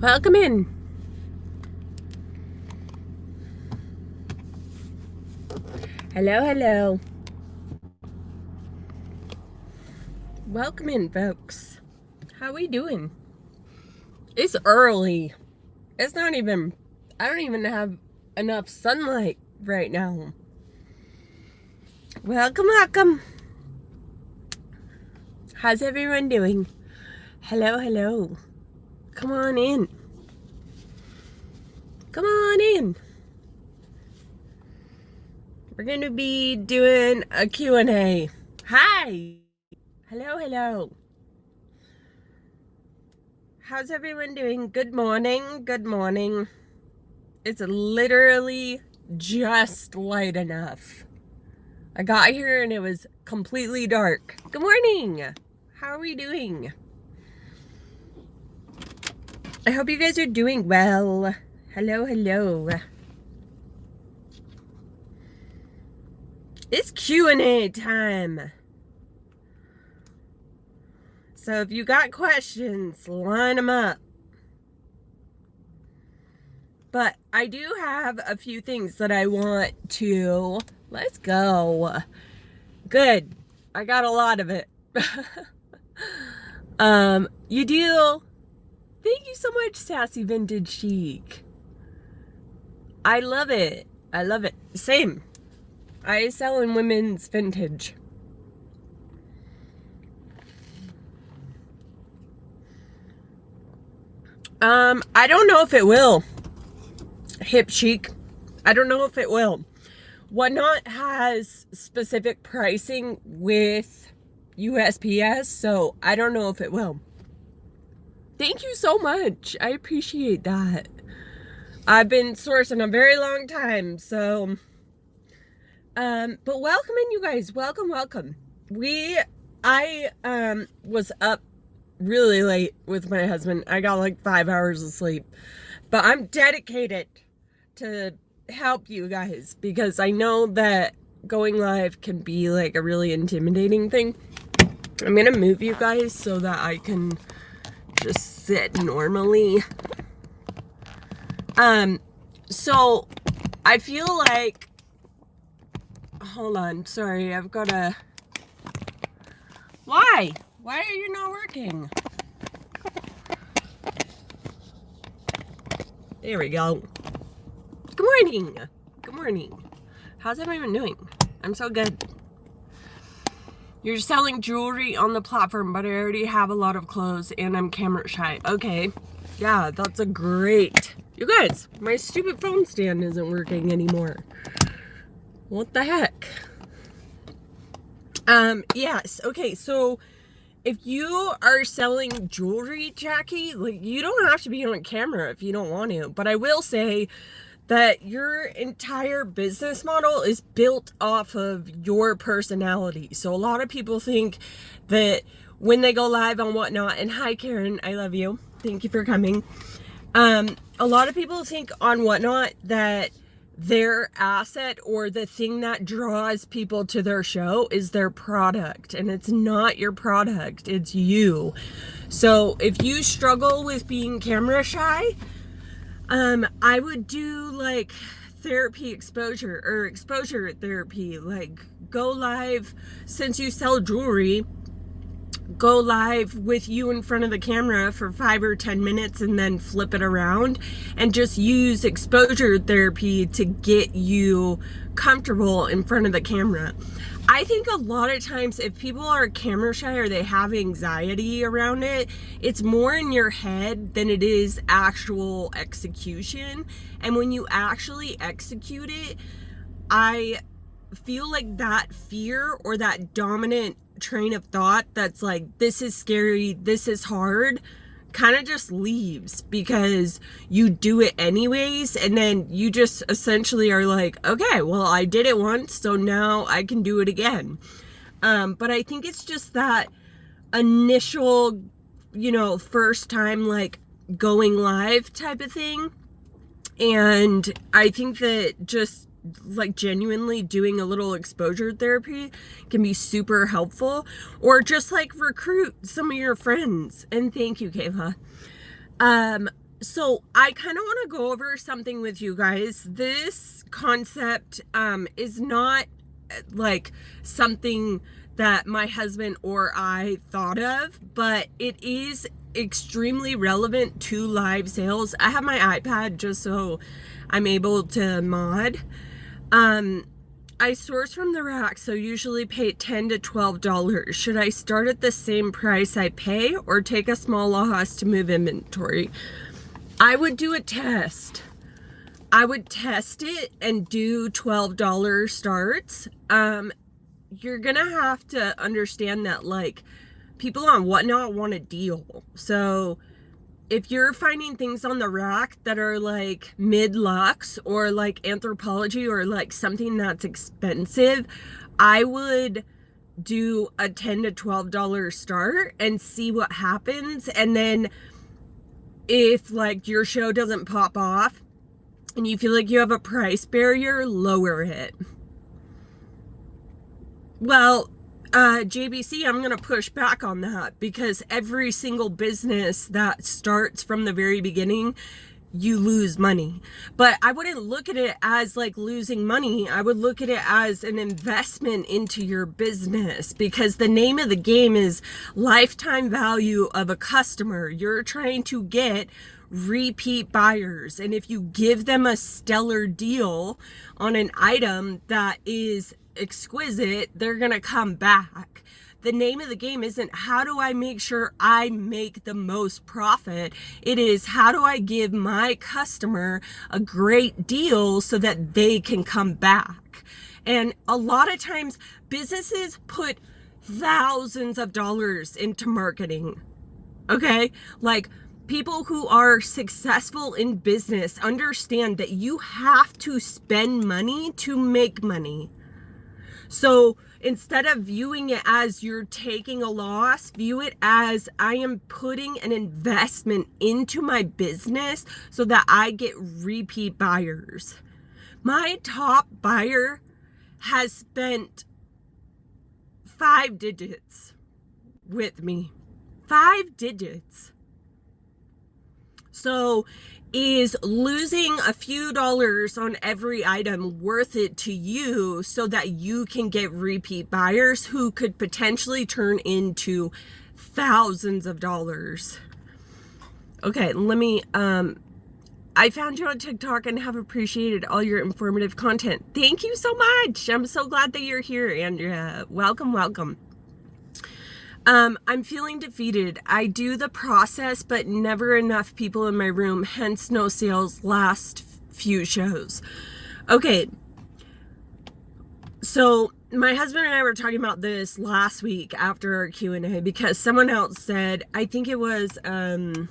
Welcome in. Hello, hello. Welcome in, folks. How we doing? It's early. It's not even, I don't even have enough sunlight right now. Welcome, welcome. How's everyone doing? Hello, hello. Come on in. Come on in. We're going to be doing a Q&A. Hi. Hello, hello. How's everyone doing? Good morning. Good morning. It's literally just light enough. I got here and it was completely dark. Good morning. How are we doing? I hope you guys are doing well. Hello, hello. It's Q&A time. So if you got questions, line them up. But I do have a few things that I want to... Let's go. Good. I got a lot of it. You do... Thank you so much, Sassy Vintage Chic. I love it. I love it. Same. I sell in women's vintage. I don't know if it will. Hip Chic. I don't know if it will. Whatnot has specific pricing with USPS, so I don't know if it will. Thank you so much. I appreciate that. I've been sourcing a very long time, so... but welcome in, you guys. Welcome, welcome. I was up really late with my husband. I got like 5 hours of sleep. But I'm dedicated to help you guys because I know that going live can be like a really intimidating thing. I'm gonna move you guys so that I can just sit normally. So I feel like, hold on, sorry, I've got to, why are you not working? There we go. Good morning. Good morning. How's everyone doing? I'm so good. You're selling jewelry on the platform, but I already have a lot of clothes and I'm camera shy. Okay. Yeah, that's a great... You guys, my stupid phone stand isn't working anymore. What the heck? Yes. Okay, so if you are selling jewelry, Jackie, like, you don't have to be on camera if you don't want to. But I will say that your entire business model is built off of your personality. So a lot of people think that when they go live on Whatnot, and hi Karen, I love you. Thank you for coming. A lot of people think on Whatnot that their asset or the thing that draws people to their show is their product, and it's not your product, it's you. So if you struggle with being camera shy, I would do like therapy exposure or exposure therapy, like go live. Since you sell jewelry, go live with you in front of the camera for 5 or 10 minutes and then flip it around and just use exposure therapy to get you comfortable in front of the camera. I think a lot of times if people are camera shy or they have anxiety around it, it's more in your head than it is actual execution. And when you actually execute it, I feel like that fear or that dominant train of thought that's like, this is scary, this is hard, kind of just leaves because you do it anyways, and then you just essentially are like, okay, well, I did it once, so now I can do it again. But I think it's just that initial, you know, first time like going live type of thing. And I think that just like genuinely doing a little exposure therapy can be super helpful, or just like recruit some of your friends. And thank you, Kayla. So I kind of want to go over something with you guys. This concept is not like something that my husband or I thought of, but it is extremely relevant to live sales. I have my iPad just so I'm able to mod. I source from the rack, so usually pay $10 to $12. Should I start at the same price I pay or take a small loss to move inventory? I would do a test. I would test it and do $12 starts. You're gonna have to understand that, like, people on Whatnot want a deal. So if you're finding things on the rack that are like mid-lux or like Anthropologie or like something that's expensive, I would do a $10 to $12 start and see what happens. And then if like your show doesn't pop off and you feel like you have a price barrier, lower it. Well, JBC, I'm going to push back on that, because every single business that starts from the very beginning, you lose money. But I wouldn't look at it as like losing money. I would look at it as an investment into your business, because the name of the game is lifetime value of a customer. You're trying to get repeat buyers. And if you give them a stellar deal on an item that is exquisite, they're gonna come back. The name of the game isn't how do I make sure I make the most profit. It is how do I give my customer a great deal so that they can come back. And a lot of times businesses put thousands of dollars into marketing. Okay? Like, people who are successful in business understand that you have to spend money to make money. So instead of viewing it as you're taking a loss, view it as I am putting an investment into my business so that I get repeat buyers. My top buyer has spent 5 digits with me. 5 digits. So is losing a few dollars on every item worth it to you so that you can get repeat buyers who could potentially turn into thousands of dollars? Okay, let me, I found you on TikTok and have appreciated all your informative content. Thank you so much. I'm so glad that you're here, Andrea. Welcome, welcome. I'm feeling defeated. I do the process, but never enough people in my room, hence no sales last few shows. Okay. So my husband and I were talking about this last week after our Q&A, because someone else said, I think it was, I don't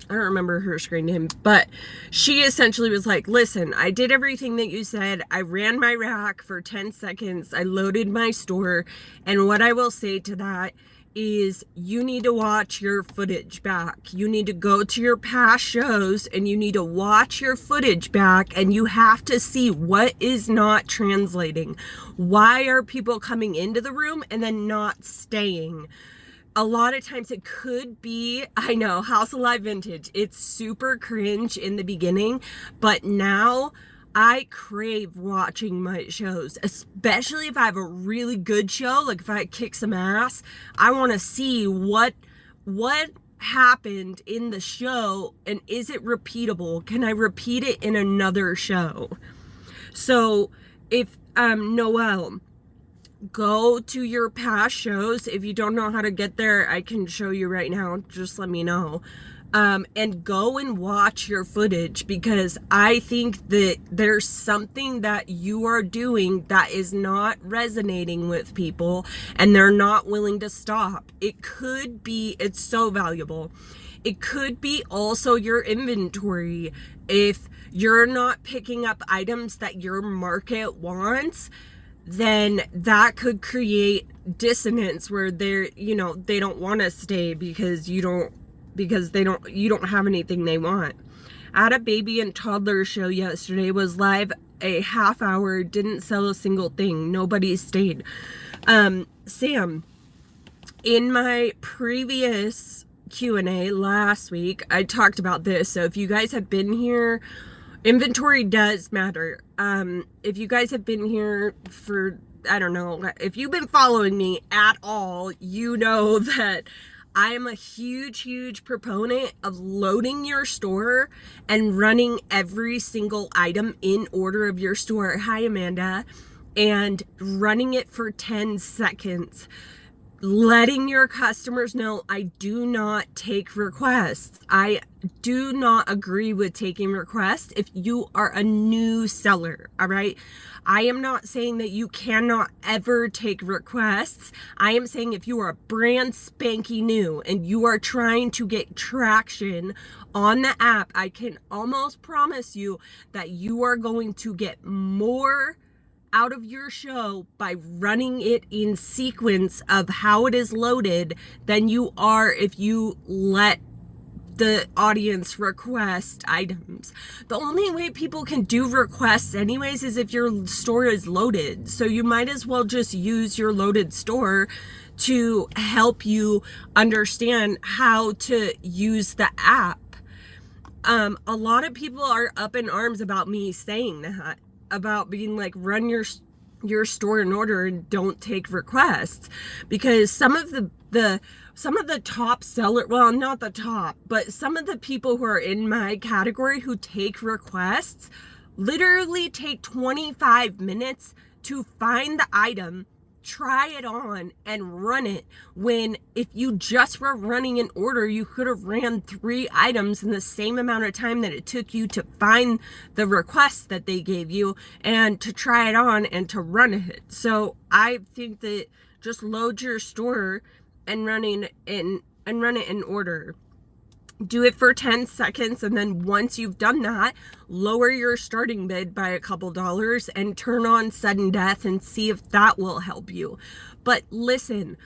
remember her screen name, but she essentially was like, listen, I did everything that you said. I ran my rack for 10 seconds. I loaded my store. And what I will say to that is you need to watch your footage back. You need to go to your past shows and you need to watch your footage back, and you have to see what is not translating. Why are people coming into the room and then not staying? A lot of times it could be, I know, House of Live Vintage, it's super cringe in the beginning, but now I crave watching my shows, especially if I have a really good show. Like if I kick some ass, I want to see what happened in the show, and is it repeatable? Can I repeat it in another show? So if Noelle, go to your past shows. If you don't know how to get there, I can show you right now. Just let me know. And go and watch your footage, because I think that there's something that you are doing that is not resonating with people and they're not willing to stop. It could be, it's so valuable. It could be also your inventory. If you're not picking up items that your market wants, then that could create dissonance where they're, you know, they don't want to stay because you don't have anything they want. I had a baby and toddler show yesterday, was live a half hour, didn't sell a single thing. Nobody stayed. Sam, in my previous Q&A last week, I talked about this. So if you guys have been here, inventory does matter. If you guys have been here for, I don't know, if you've been following me at all, you know that I am a huge proponent of loading your store and running every single item in order of your store. Hi, Amanda. And running it for 10 seconds. Letting your customers know I do not take requests. I do not agree with taking requests if you are a new seller, all right? I am not saying that you cannot ever take requests. I am saying if you are brand spanky new and you are trying to get traction on the app, I can almost promise you that you are going to get more out of your show by running it in sequence of how it is loaded than you are if you let the audience request items. The only way people can do requests anyways is if your store is loaded. So you might as well just use your loaded store to help you understand how to use the app. A lot of people are up in arms about me saying that, about being like, run your store in order and don't take requests, because some of the top seller, well, not the top, but some of the people who are in my category who take requests literally take 25 minutes to find the item, try it on, and run it, when if you just were running an order, you could have ran 3 items in the same amount of time that it took you to find the request that they gave you and to try it on and to run it. So I think that just load your store and run it in order. Do it for 10 seconds, and then once you've done that, lower your starting bid by a couple dollars and turn on sudden death and see if that will help you. But listen,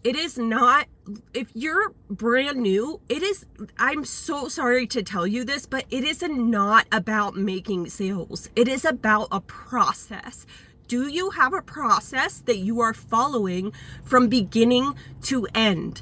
it is not, if you're brand new, it is, I'm so sorry to tell you this, but it is not about making sales. It is about a process. Do you have a process that you are following from beginning to end?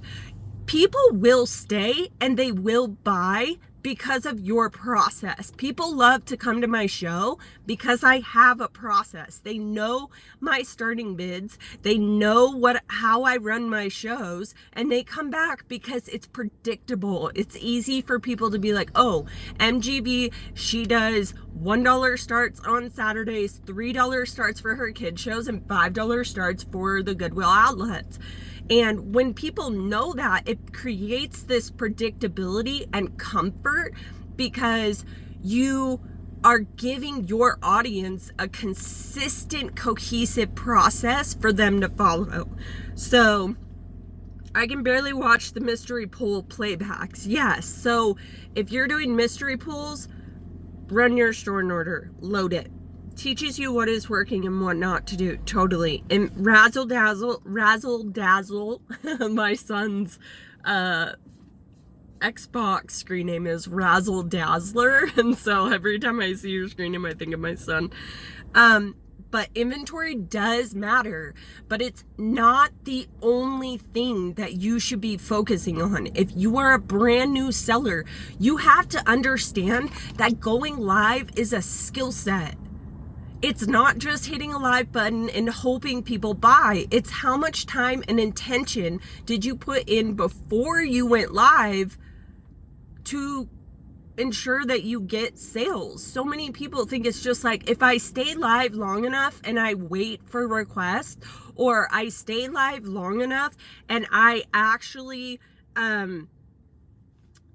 People will stay and they will buy because of your process. People love to come to my show because I have a process. They know my starting bids. They know how I run my shows, and they come back because it's predictable. It's easy for people to be like, oh, MGB, she does $1 starts on Saturdays, $3 starts for her kid shows, and $5 starts for the Goodwill outlets. And when people know that, it creates this predictability and comfort, because you are giving your audience a consistent, cohesive process for them to follow. So I can barely watch the mystery pool playbacks. Yes. So if you're doing mystery pools, run your store in order, load it. Teaches you what is working and what not to do. Totally. And Razzle Dazzle, my son's Xbox screen name is Razzle Dazzler, and so every time I see your screen name I think of my son. But inventory does matter, but it's not the only thing that you should be focusing on. If you are a brand new seller, you have to understand that going live is a skill set. It's not just hitting a live button and hoping people buy. It's how much time and intention did you put in before you went live to ensure that you get sales. So many people think it's just like, if I stay live long enough and I wait for requests, or I stay live long enough and I actually,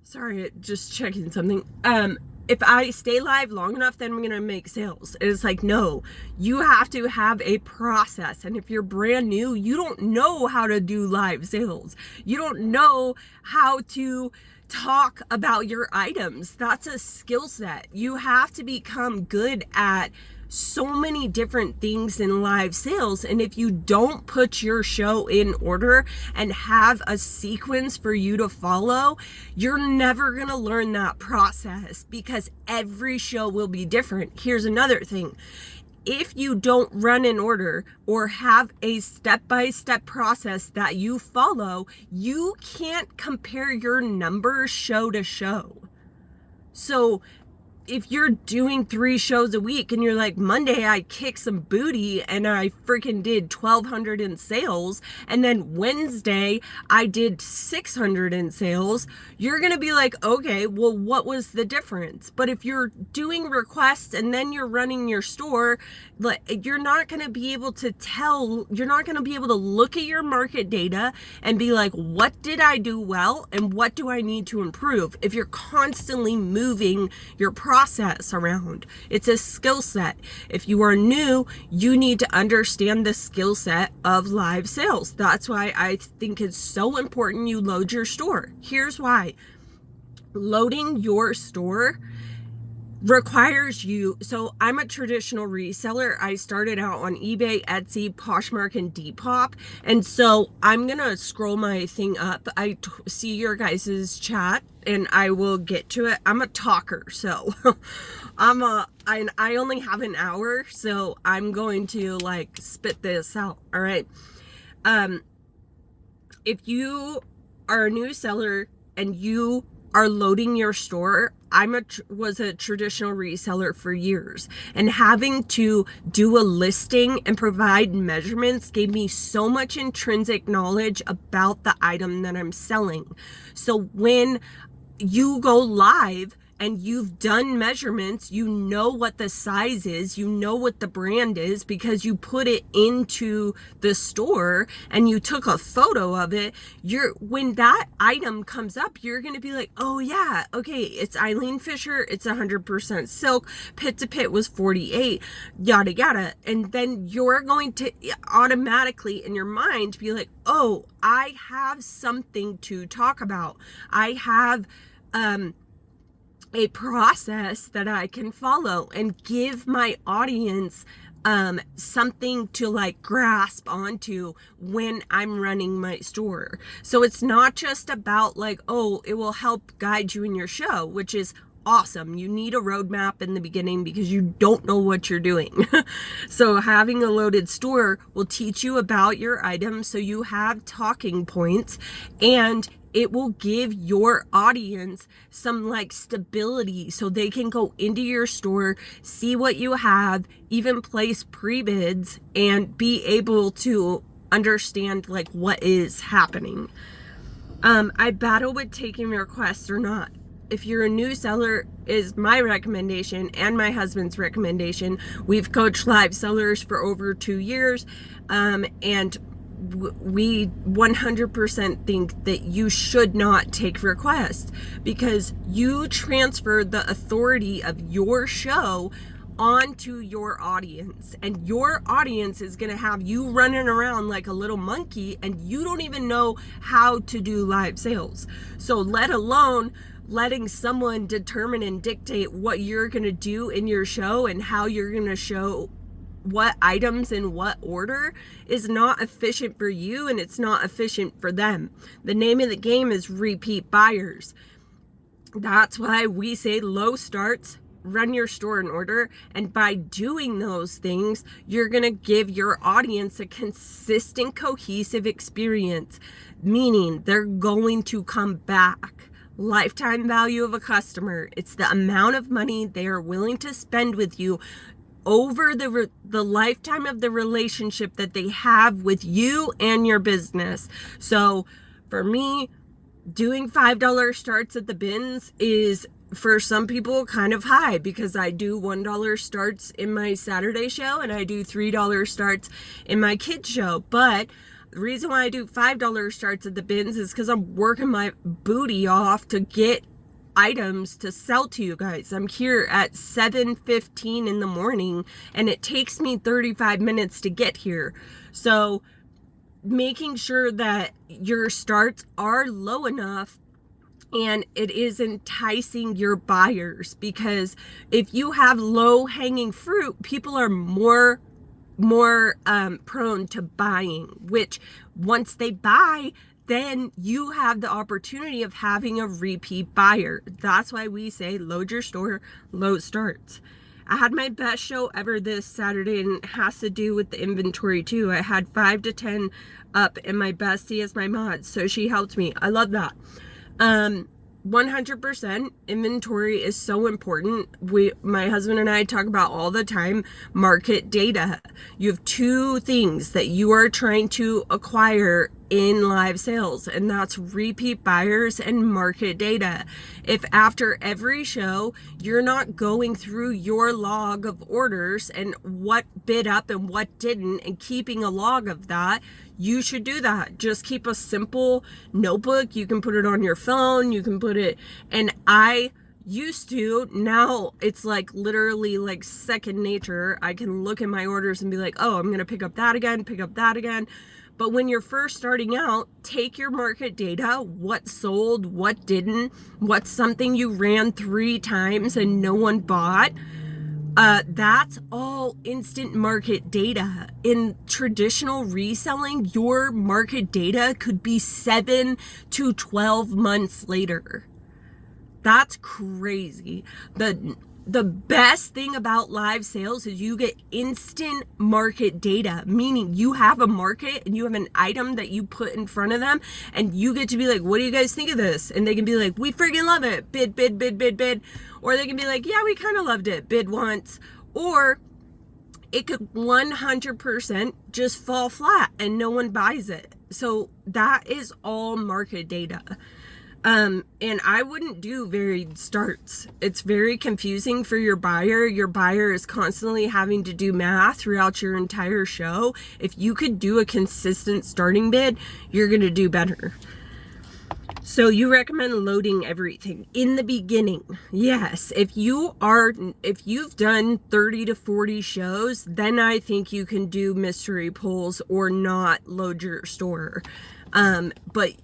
sorry, just checking something. If I stay live long enough, then I'm going to make sales. It's like, no, you have to have a process. And if you're brand new, you don't know how to do live sales. You don't know how to talk about your items. That's a skill set. You have to become good at so many different things in live sales. And if you don't put your show in order and have a sequence for you to follow, you're never going to learn that process, because every show will be different. Here's another thing. if you don't run an order or have a step-by-step process that you follow, you can't compare your numbers show to show. So if you're doing 3 shows a week and you're like, Monday I kicked some booty and I freaking did 1,200 in sales, and then Wednesday I did 600 in sales, you're gonna be like, okay, well, what was the difference? But if you're doing requests and then you're running your store, you're not gonna be able to tell, you're not gonna be able to look at your market data and be like, what did I do well and what do I need to improve? If you're constantly moving your process around, it's a skill set. If you are new, you need to understand the skill set of live sales. That's why I think it's so important you load your store. Here's why. Loading your store requires you, so I'm a traditional reseller. I started out on eBay, Etsy, Poshmark, and Depop. And so I'm gonna scroll my thing up. I see your guys's chat and I will get to it. I'm a talker, so I only have an hour, so I'm going to like spit this out. All right. If you are a new seller and you are loading your store, was a traditional reseller for years, and having to do a listing and provide measurements gave me so much intrinsic knowledge about the item that I'm selling. So when you go live and you've done measurements, you know what the size is, you know what the brand is because you put it into the store and you took a photo of it. When that item comes up, you're going to be like, oh yeah, okay, it's Eileen Fisher, it's 100% silk, pit to pit was 48, yada yada. And then you're going to automatically in your mind be like, oh, I have something to talk about. I have a process that I can follow and give my audience something to like grasp onto when I'm running my store. So it's not just about like, oh, it will help guide you in your show, which is awesome. You need a roadmap in the beginning because you don't know what you're doing. So having a loaded store will teach you about your items so you have talking points, and it will give your audience some like stability so they can go into your store, see what you have, even place pre-bids and be able to understand like what is happening. I battle with taking requests or not. If you're a new seller, is my recommendation and my husband's recommendation. We've coached live sellers for over 2 years, and we 100% think that you should not take requests because you transfer the authority of your show onto your audience, and your audience is going to have you running around like a little monkey and you don't even know how to do live sales. So let alone letting someone determine and dictate what you're going to do in your show and how you're going to show what items in what order is not efficient for you, and it's not efficient for them. The name of the game is repeat buyers. That's why we say low starts, run your store in order, and by doing those things, you're gonna give your audience a consistent, cohesive experience, meaning they're going to come back. Lifetime value of a customer, it's the amount of money they are willing to spend with you over the lifetime of the relationship that they have with you and your business. So for me, doing $5 starts at the bins is for some people kind of high because I do $1 starts in my Saturday show and I do $3 starts in my kids show. But the reason why I do $5 starts at the bins is because I'm working my booty off to get items to sell to you guys. I'm here at 7:15 in the morning and it takes me 35 minutes to get here. So making sure that your starts are low enough and it is enticing your buyers, because if you have low hanging fruit, people are more prone to buying, which once they buy, then you have the opportunity of having a repeat buyer. That's why we say load your store, low starts. I had my best show ever this Saturday, and it has to do with the inventory too. I had 5 to 10 up, and my bestie is my mod, so she helped me. I love that. 100% inventory is so important. My husband and I talk about all the time market data. You have 2 things that you are trying to acquire in live sales, and that's repeat buyers and market data. If after every show you're not going through your log of orders and what bid up and what didn't and keeping a log of that, you should do that. Just keep a simple notebook. You can put it on your phone, you can put it, and I used to, now it's like literally like second nature. I can look at my orders and be like, oh, I'm gonna pick up that again, pick up that again. But when you're first starting out, take your market data, what sold, what didn't, what's something you ran 3 times and no one bought. That's all instant market data. In traditional reselling, your market data could be 7 to 12 months later. That's crazy. The best thing about live sales is you get instant market data, meaning you have a market and you have an item that you put in front of them, and you get to be like, what do you guys think of this? And they can be like, we freaking love it. Bid, bid, bid, bid, bid. Or they can be like, yeah, we kind of loved it. Bid once. Or it could 100% just fall flat and no one buys it. So that is all market data. And I wouldn't do varied starts. It's very confusing for your buyer. Your buyer is constantly having to do math throughout your entire show. If you could do a consistent starting bid, you're going to do better. So you recommend loading everything in the beginning. Yes, if you've done 30 to 40 shows, then I think you can do mystery pulls or not load your store. But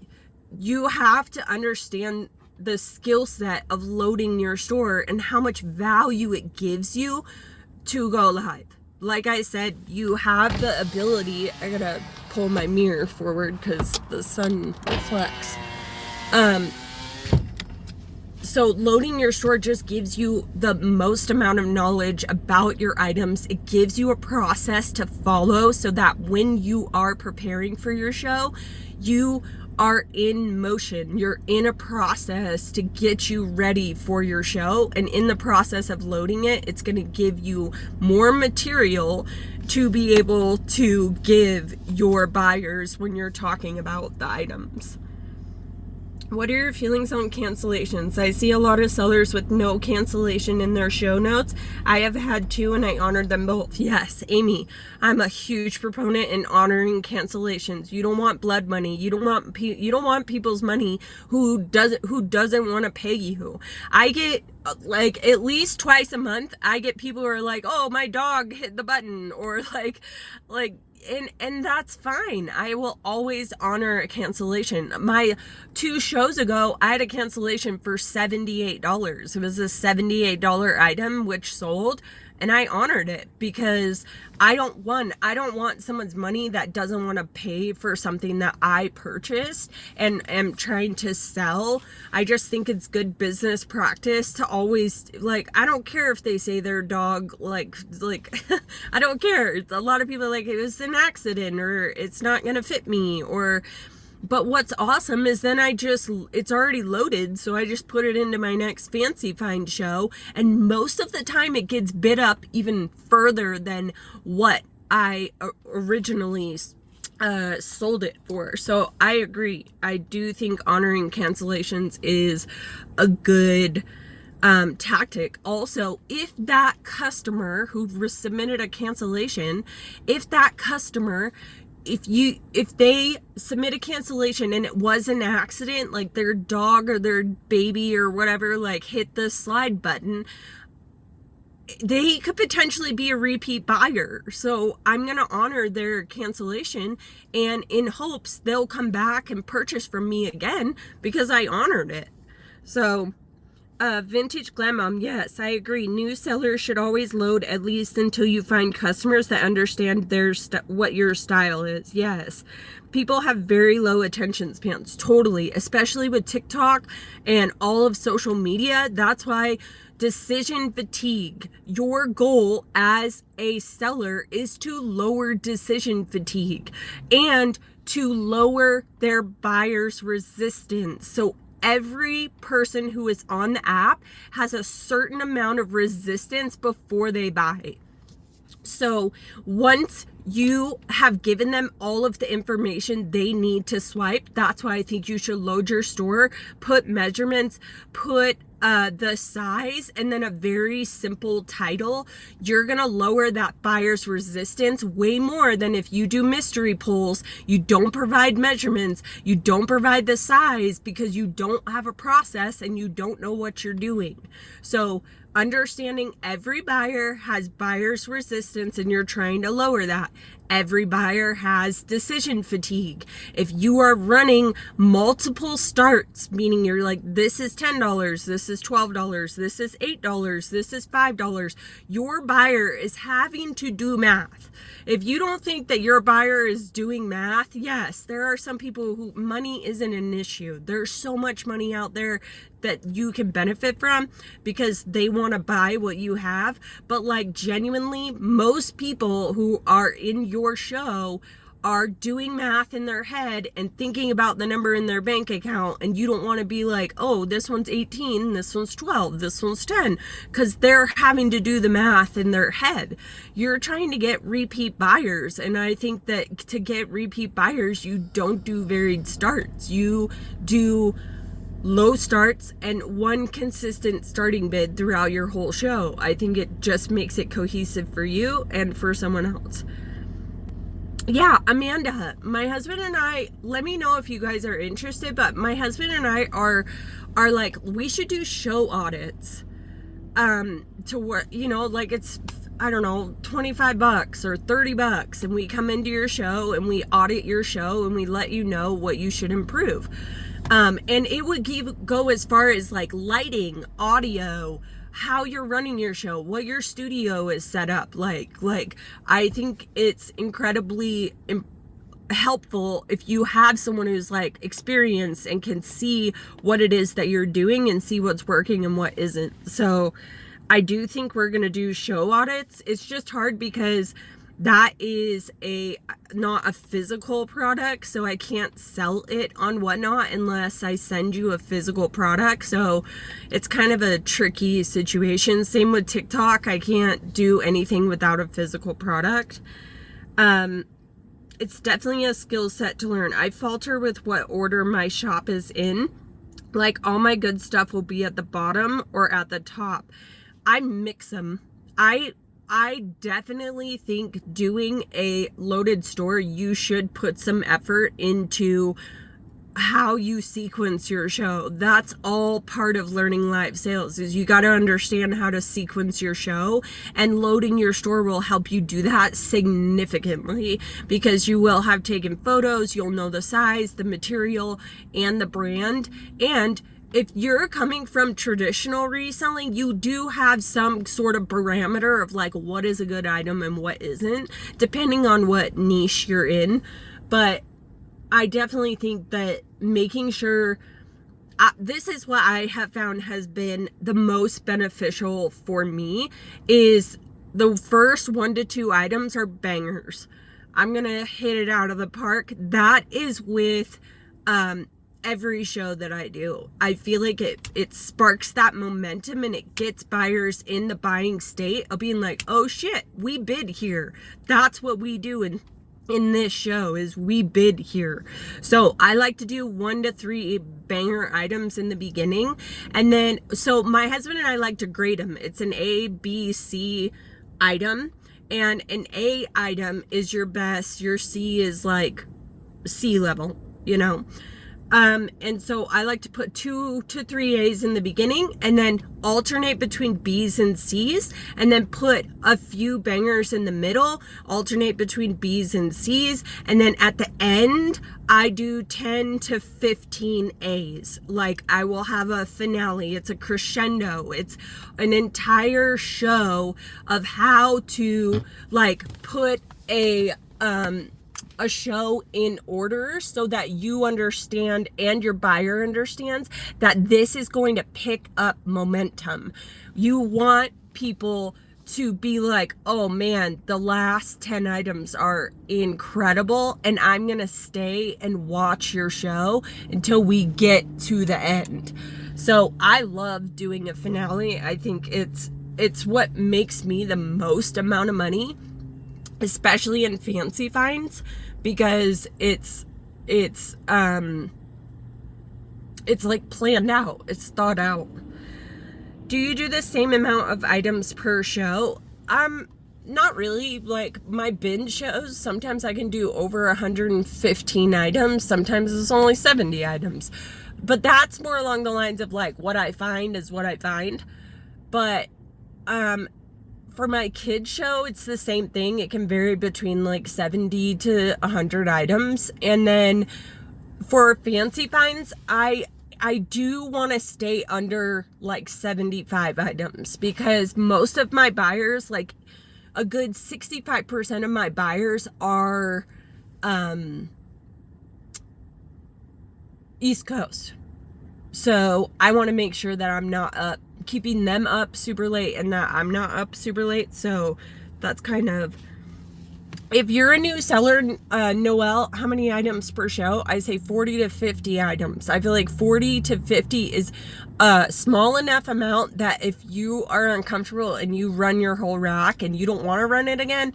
you have to understand the skill set of loading your store and how much value it gives you to go live. Like I said, you have the ability. I gotta pull my mirror forward because the sun reflects. So loading your store just gives you the most amount of knowledge about your items. It gives you a process to follow so that when you are preparing for your show, you are in motion. You're in a process to get you ready for your show. And in the process of loading it, it's going to give you more material to be able to give your buyers when you're talking about the items. What are your feelings on cancellations? I see a lot of sellers with no cancellation in their show notes. I have had 2 and I honored them both. Yes, Amy, I'm a huge proponent in honoring cancellations. You don't want blood money. You don't want people's money who doesn't want to pay you. I get like at least twice a month, I get people who are like, oh, my dog hit the button, or like and that's fine. I will always honor a cancellation. My 2 shows ago, I had a cancellation for $78. It was a $78 item which sold, and I honored it because I don't want someone's money that doesn't want to pay for something that I purchased and am trying to sell. I just think it's good business practice to always, like, I don't care if they say their dog, like I don't care. A lot of people are like, it was an accident, or it's not gonna fit me, but what's awesome is then it's already loaded, so I just put it into my next fancy find show, and most of the time it gets bid up even further than what I originally sold it for. So I agree. I do think honoring cancellations is a good tactic. Also, if that customer who submitted a cancellation, if they submit a cancellation and it was an accident, like their dog or their baby or whatever, like hit the slide button, they could potentially be a repeat buyer. So I'm going to honor their cancellation, and in hopes they'll come back and purchase from me again because I honored it. So Vintage Glam Mom, yes, I agree. New sellers should always load at least until you find customers that understand what your style is. Yes. People have very low attention spans, totally, especially with TikTok and all of social media. That's why decision fatigue. Your goal as a seller is to lower decision fatigue and to lower their buyer's resistance. So every person who is on the app has a certain amount of resistance before they buy. So once you have given them all of the information they need to swipe, that's why I think you should load your store, put measurements, put the size, and then a very simple title. You're gonna lower that buyer's resistance way more than if you do mystery polls, you don't provide measurements, you don't provide the size because you don't have a process and you don't know what you're doing. So understanding every buyer has buyer's resistance and you're trying to lower that. Every buyer has decision fatigue. If you are running multiple starts, meaning you're like, this is $10, this is $12, this is $8, this is $5, your buyer is having to do math. If you don't think that your buyer is doing math, yes, there are some people who money isn't an issue. There's so much money out there that you can benefit from because they want to buy what you have. But like genuinely, most people who are in your show are doing math in their head and thinking about the number in their bank account, and you don't want to be like, oh, this one's 18, this one's 12, this one's 10, because they're having to do the math in their head. You're trying to get repeat buyers, and I think that to get repeat buyers, you don't do varied starts. You do low starts and one consistent starting bid throughout your whole show. I think it just makes it cohesive for you and for someone else. Yeah, Amanda, my husband and I, let me know if you guys are interested, but my husband and I are like, we should do show audits to work, you know, like it's, I don't know, $25 or $30, and we come into your show and we audit your show and we let you know what you should improve. And it would go as far as like lighting, audio, how you're running your show, what your studio is set up like I think it's incredibly helpful if you have someone who's like experienced and can see what it is that you're doing and see what's working and what isn't. So I do think we're gonna do show audits. It's just hard because that is not a physical product, so I can't sell it on Whatnot unless I send you a physical product. So it's kind of a tricky situation. Same with TikTok. I can't do anything without a physical product. It's definitely a skill set to learn. I falter with what order my shop is in. Like all my good stuff will be at the bottom or at the top. I mix them. I definitely think doing a loaded store, you should put some effort into how you sequence your show. That's all part of learning live sales, is you got to understand how to sequence your show, and loading your store will help you do that significantly because you will have taken photos, you'll know the size, the material, and the brand. And if you're coming from traditional reselling, you do have some sort of parameter of like what is a good item and what isn't, depending on what niche you're in. But I definitely think that making sure, this is what I have found has been the most beneficial for me, is the first 1 to 2 items are bangers. I'm gonna hit it out of the park. That is with every show that I do. I feel like it sparks that momentum and it gets buyers in the buying state of being like, oh shit, we bid here. That's what we do in this show, is we bid here. So I like to do 1 to 3 banger items in the beginning, and then so my husband and I like to grade them. It's an A, B, C item, and an A item is your best, your C is like C level, you know. And so I like to put 2 to 3 A's in the beginning and then alternate between B's and C's, and then put a few bangers in the middle, alternate between B's and C's, and then at the end I do 10 to 15 A's. Like, I will have a finale, it's a crescendo, it's an entire show of how to like put a show in order so that you understand and your buyer understands that this is going to pick up momentum. You want people to be like, oh man, the last 10 items are incredible, and I'm gonna stay and watch your show until we get to the end. So I love doing a finale. I think it's what makes me the most amount of money, especially in fancy finds, because it's like planned out, it's thought out. Do you do the same amount of items per show? Not really. Like, my binge shows, sometimes I can do over 115 items, sometimes it's only 70 items, but that's more along the lines of like, what I find is what I find. But for my kids show, it's the same thing. It can vary between like 70 to 100 items. And then for fancy finds, I do want to stay under like 75 items, because most of my buyers, like a good 65% of my buyers are East Coast. So I want to make sure that I'm not keeping them up super late and that I'm not up super late. So that's kind of, if you're a new seller, Noelle, how many items per show? I say 40 to 50 items. I feel like 40 to 50 is a small enough amount that if you are uncomfortable and you run your whole rack and you don't want to run it again,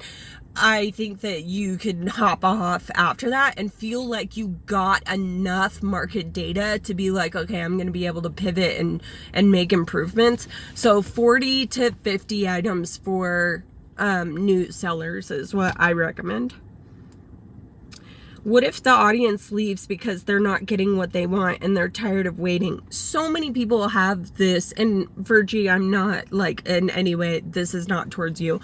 I think that you can hop off after that and feel like you got enough market data to be like, okay, I'm going to be able to pivot and make improvements. So 40 to 50 items for new sellers is what I recommend. What if the audience leaves because they're not getting what they want and they're tired of waiting? So many people have this, and Virgie, I'm not like in any way, this is not towards you,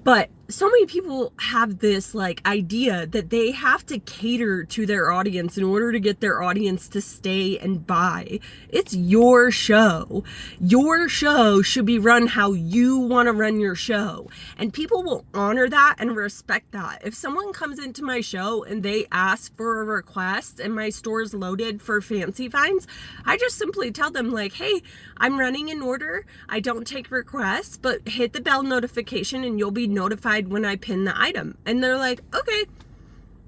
but so many people have this like idea that they have to cater to their audience in order to get their audience to stay and buy. It's your show. Your show should be run how you want to run your show. And people will honor that and respect that. If someone comes into my show and they ask for a request and my store's loaded for fancy finds, I just simply tell them like, hey, I'm running an order. I don't take requests, but hit the bell notification and you'll be notified when I pin the item. And they're like, okay,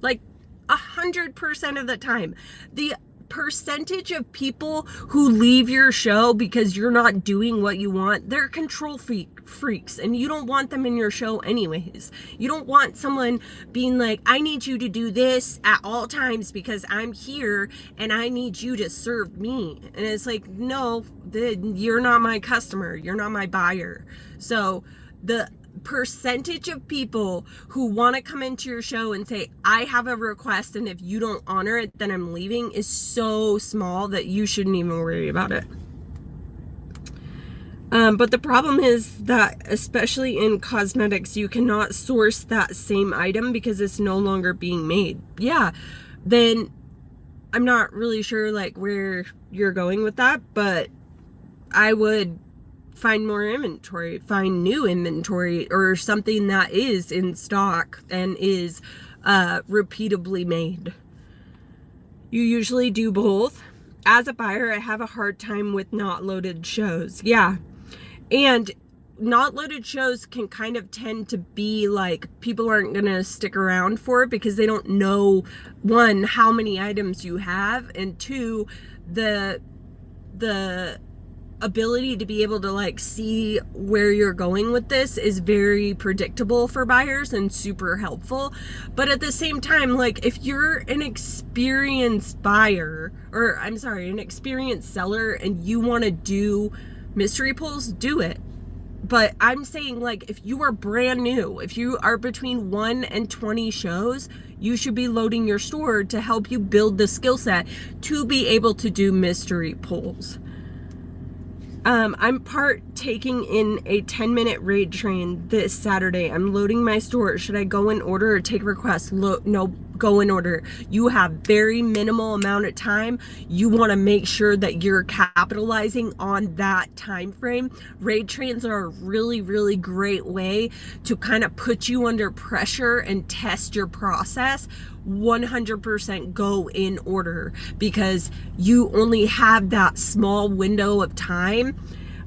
like 100% of the time. The percentage of people who leave your show because you're not doing what you want, they're control freaks, and you don't want them in your show anyways. You don't want someone being like, I need you to do this at all times because I'm here and I need you to serve me. And it's like, no, you're not my customer, you're not my buyer. So the percentage of people who want to come into your show and say, I have a request, and if you don't honor it, then I'm leaving, is so small that you shouldn't even worry about it. But the problem is that, especially in cosmetics, you cannot source that same item because it's no longer being made. Yeah, then I'm not really sure like where you're going with that, but I would find more inventory, find new inventory, or something that is in stock and is repeatably made. You usually do both. As a buyer, I have a hard time with not loaded shows. Yeah. And not loaded shows can kind of tend to be like, people aren't going to stick around for it because they don't know, one, how many items you have, and two, the ability to be able to like see where you're going with this is very predictable for buyers and super helpful. But at the same time, like, if you're an experienced buyer, or I'm sorry, an experienced seller, and you want to do mystery pulls, do it. But I'm saying, like, if you are brand new, if you are between 1 and 20 shows, you should be loading your store to help you build the skill set to be able to do mystery pulls. I'm partaking in a 10-minute raid train this Saturday. I'm loading my store. Should I go in order or take requests? No, go in order. You have very minimal amount of time. You want to make sure that you're capitalizing on that time frame. Raid trains are a really, really great way to kind of put you under pressure and test your process. 100% go in order, because you only have that small window of time.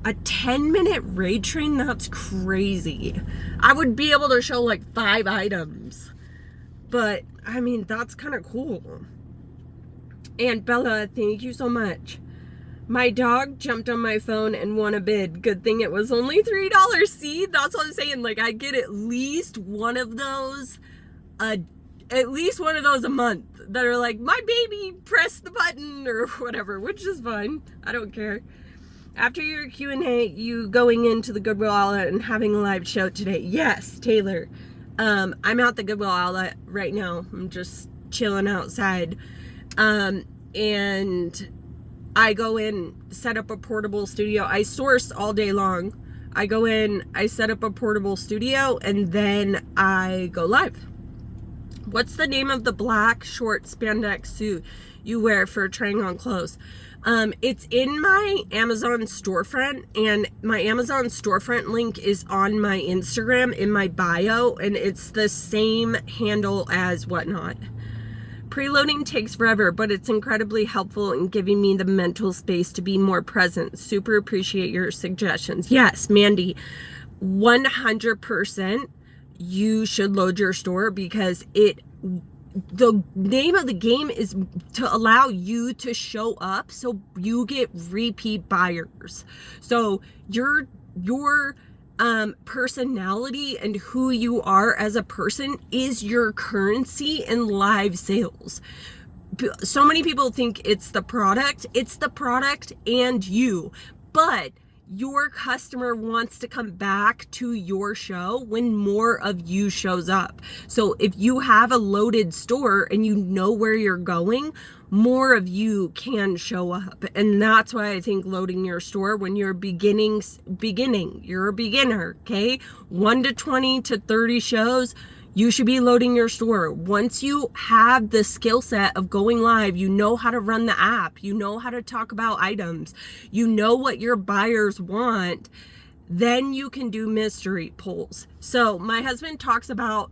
A 10-minute raid train, that's crazy. I would be able to show like 5 items, but I mean, that's kind of cool. And Bella, thank you so much. My dog jumped on my phone and won a bid. Good thing it was only $3. See, that's what I'm saying. Like, I get at least one of those a month that are like, my baby pressed the button or whatever, which is fine. I don't care. After your Q&A, you going into the Goodwill Outlet and having a live show today? Yes, Taylor. I'm at the Goodwill Outlet right now. I'm just chilling outside. And I go in, set up a portable studio. I source all day long. I go in, I set up a portable studio, and then I go live. What's the name of the black short spandex suit you wear for trying on clothes? It's in my Amazon storefront, and my Amazon storefront link is on my Instagram in my bio, and it's the same handle as Whatnot. Preloading takes forever, but it's incredibly helpful in giving me the mental space to be more present. Super appreciate your suggestions. Yes, Mandy, 100%. You should load your store, because the name of the game is to allow you to show up so you get repeat buyers. So your personality and who you are as a person is your currency in live sales. So many people think it's the product and you, but your customer wants to come back to your show when more of you shows up. So if you have a loaded store and you know where you're going, more of you can show up. And that's why I think loading your store when you're beginning, you're a beginner, okay? 1 to 20 to 30 shows, you should be loading your store. Once you have the skill set of going live, you know how to run the app, you know how to talk about items, you know what your buyers want, then you can do mystery pulls. So my husband talks about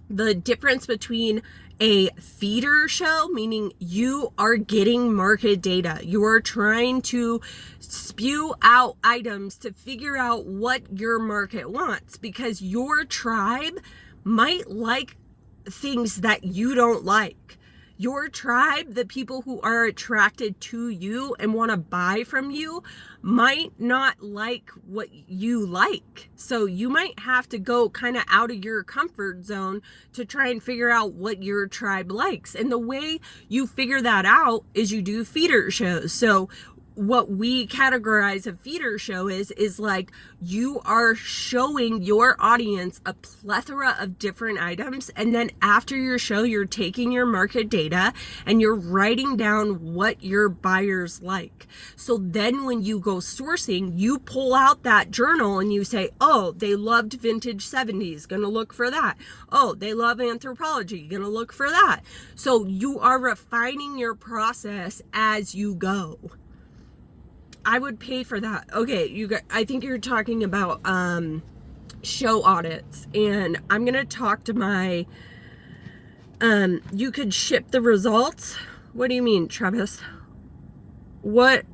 the difference between a feeder show, meaning you are getting market data. You are trying to spew out items to figure out what your market wants, because your tribe might like things that you don't like. Your tribe, the people who are attracted to you and want to buy from you, might not like what you like. So you might have to go kind of out of your comfort zone to try and figure out what your tribe likes. And the way you figure that out is you do feeder shows. So what we categorize a feeder show is like you are showing your audience a plethora of different items, and then after your show you're taking your market data and you're writing down what your buyers like. So then when you go sourcing, you pull out that journal and you say, oh, they loved vintage 70s, gonna look for that. Oh, they love anthropology, gonna look for that. So you are refining your process as you go. I would pay for that. Okay, you guys, I think you're talking about show audits, and I'm gonna talk to my you could ship the results. What do you mean, Travis? What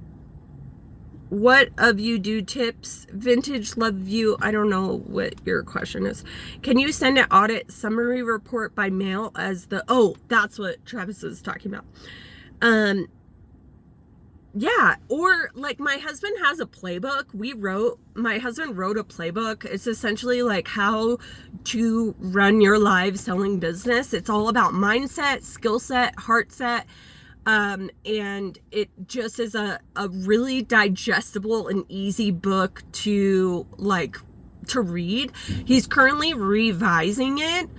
of you do tips? Vintage love view. I don't know what your question is. Can you send an audit summary report by mail as the, oh, that's what Travis is talking about. Yeah, or like my husband has a playbook. My husband wrote a playbook. It's essentially like how to run your live selling business. It's all about mindset, skill set, heart set, And it just is a really digestible and easy book to read. He's currently revising it.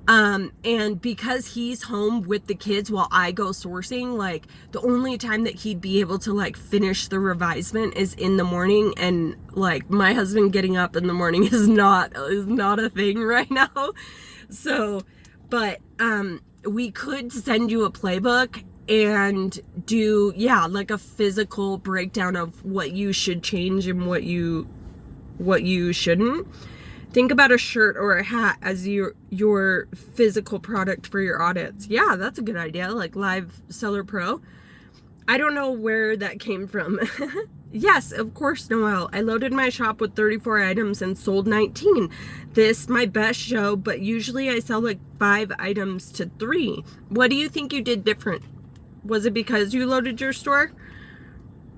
And because he's home with the kids while I go sourcing, like the only time that he'd be able to like finish the revisement is in the morning, and like my husband getting up in the morning is not a thing right now. So, but we could send you a playbook and do, yeah, like a physical breakdown of what you should change and what you shouldn't. Think about a shirt or a hat as your physical product for your audits. Yeah, that's a good idea. Like Live Seller Pro. I don't know where that came from. Yes, of course, Noelle. I loaded my shop with 34 items and sold 19. This my best show, but usually I sell like 5 items to 3. What do you think you did different? Was it because you loaded your store?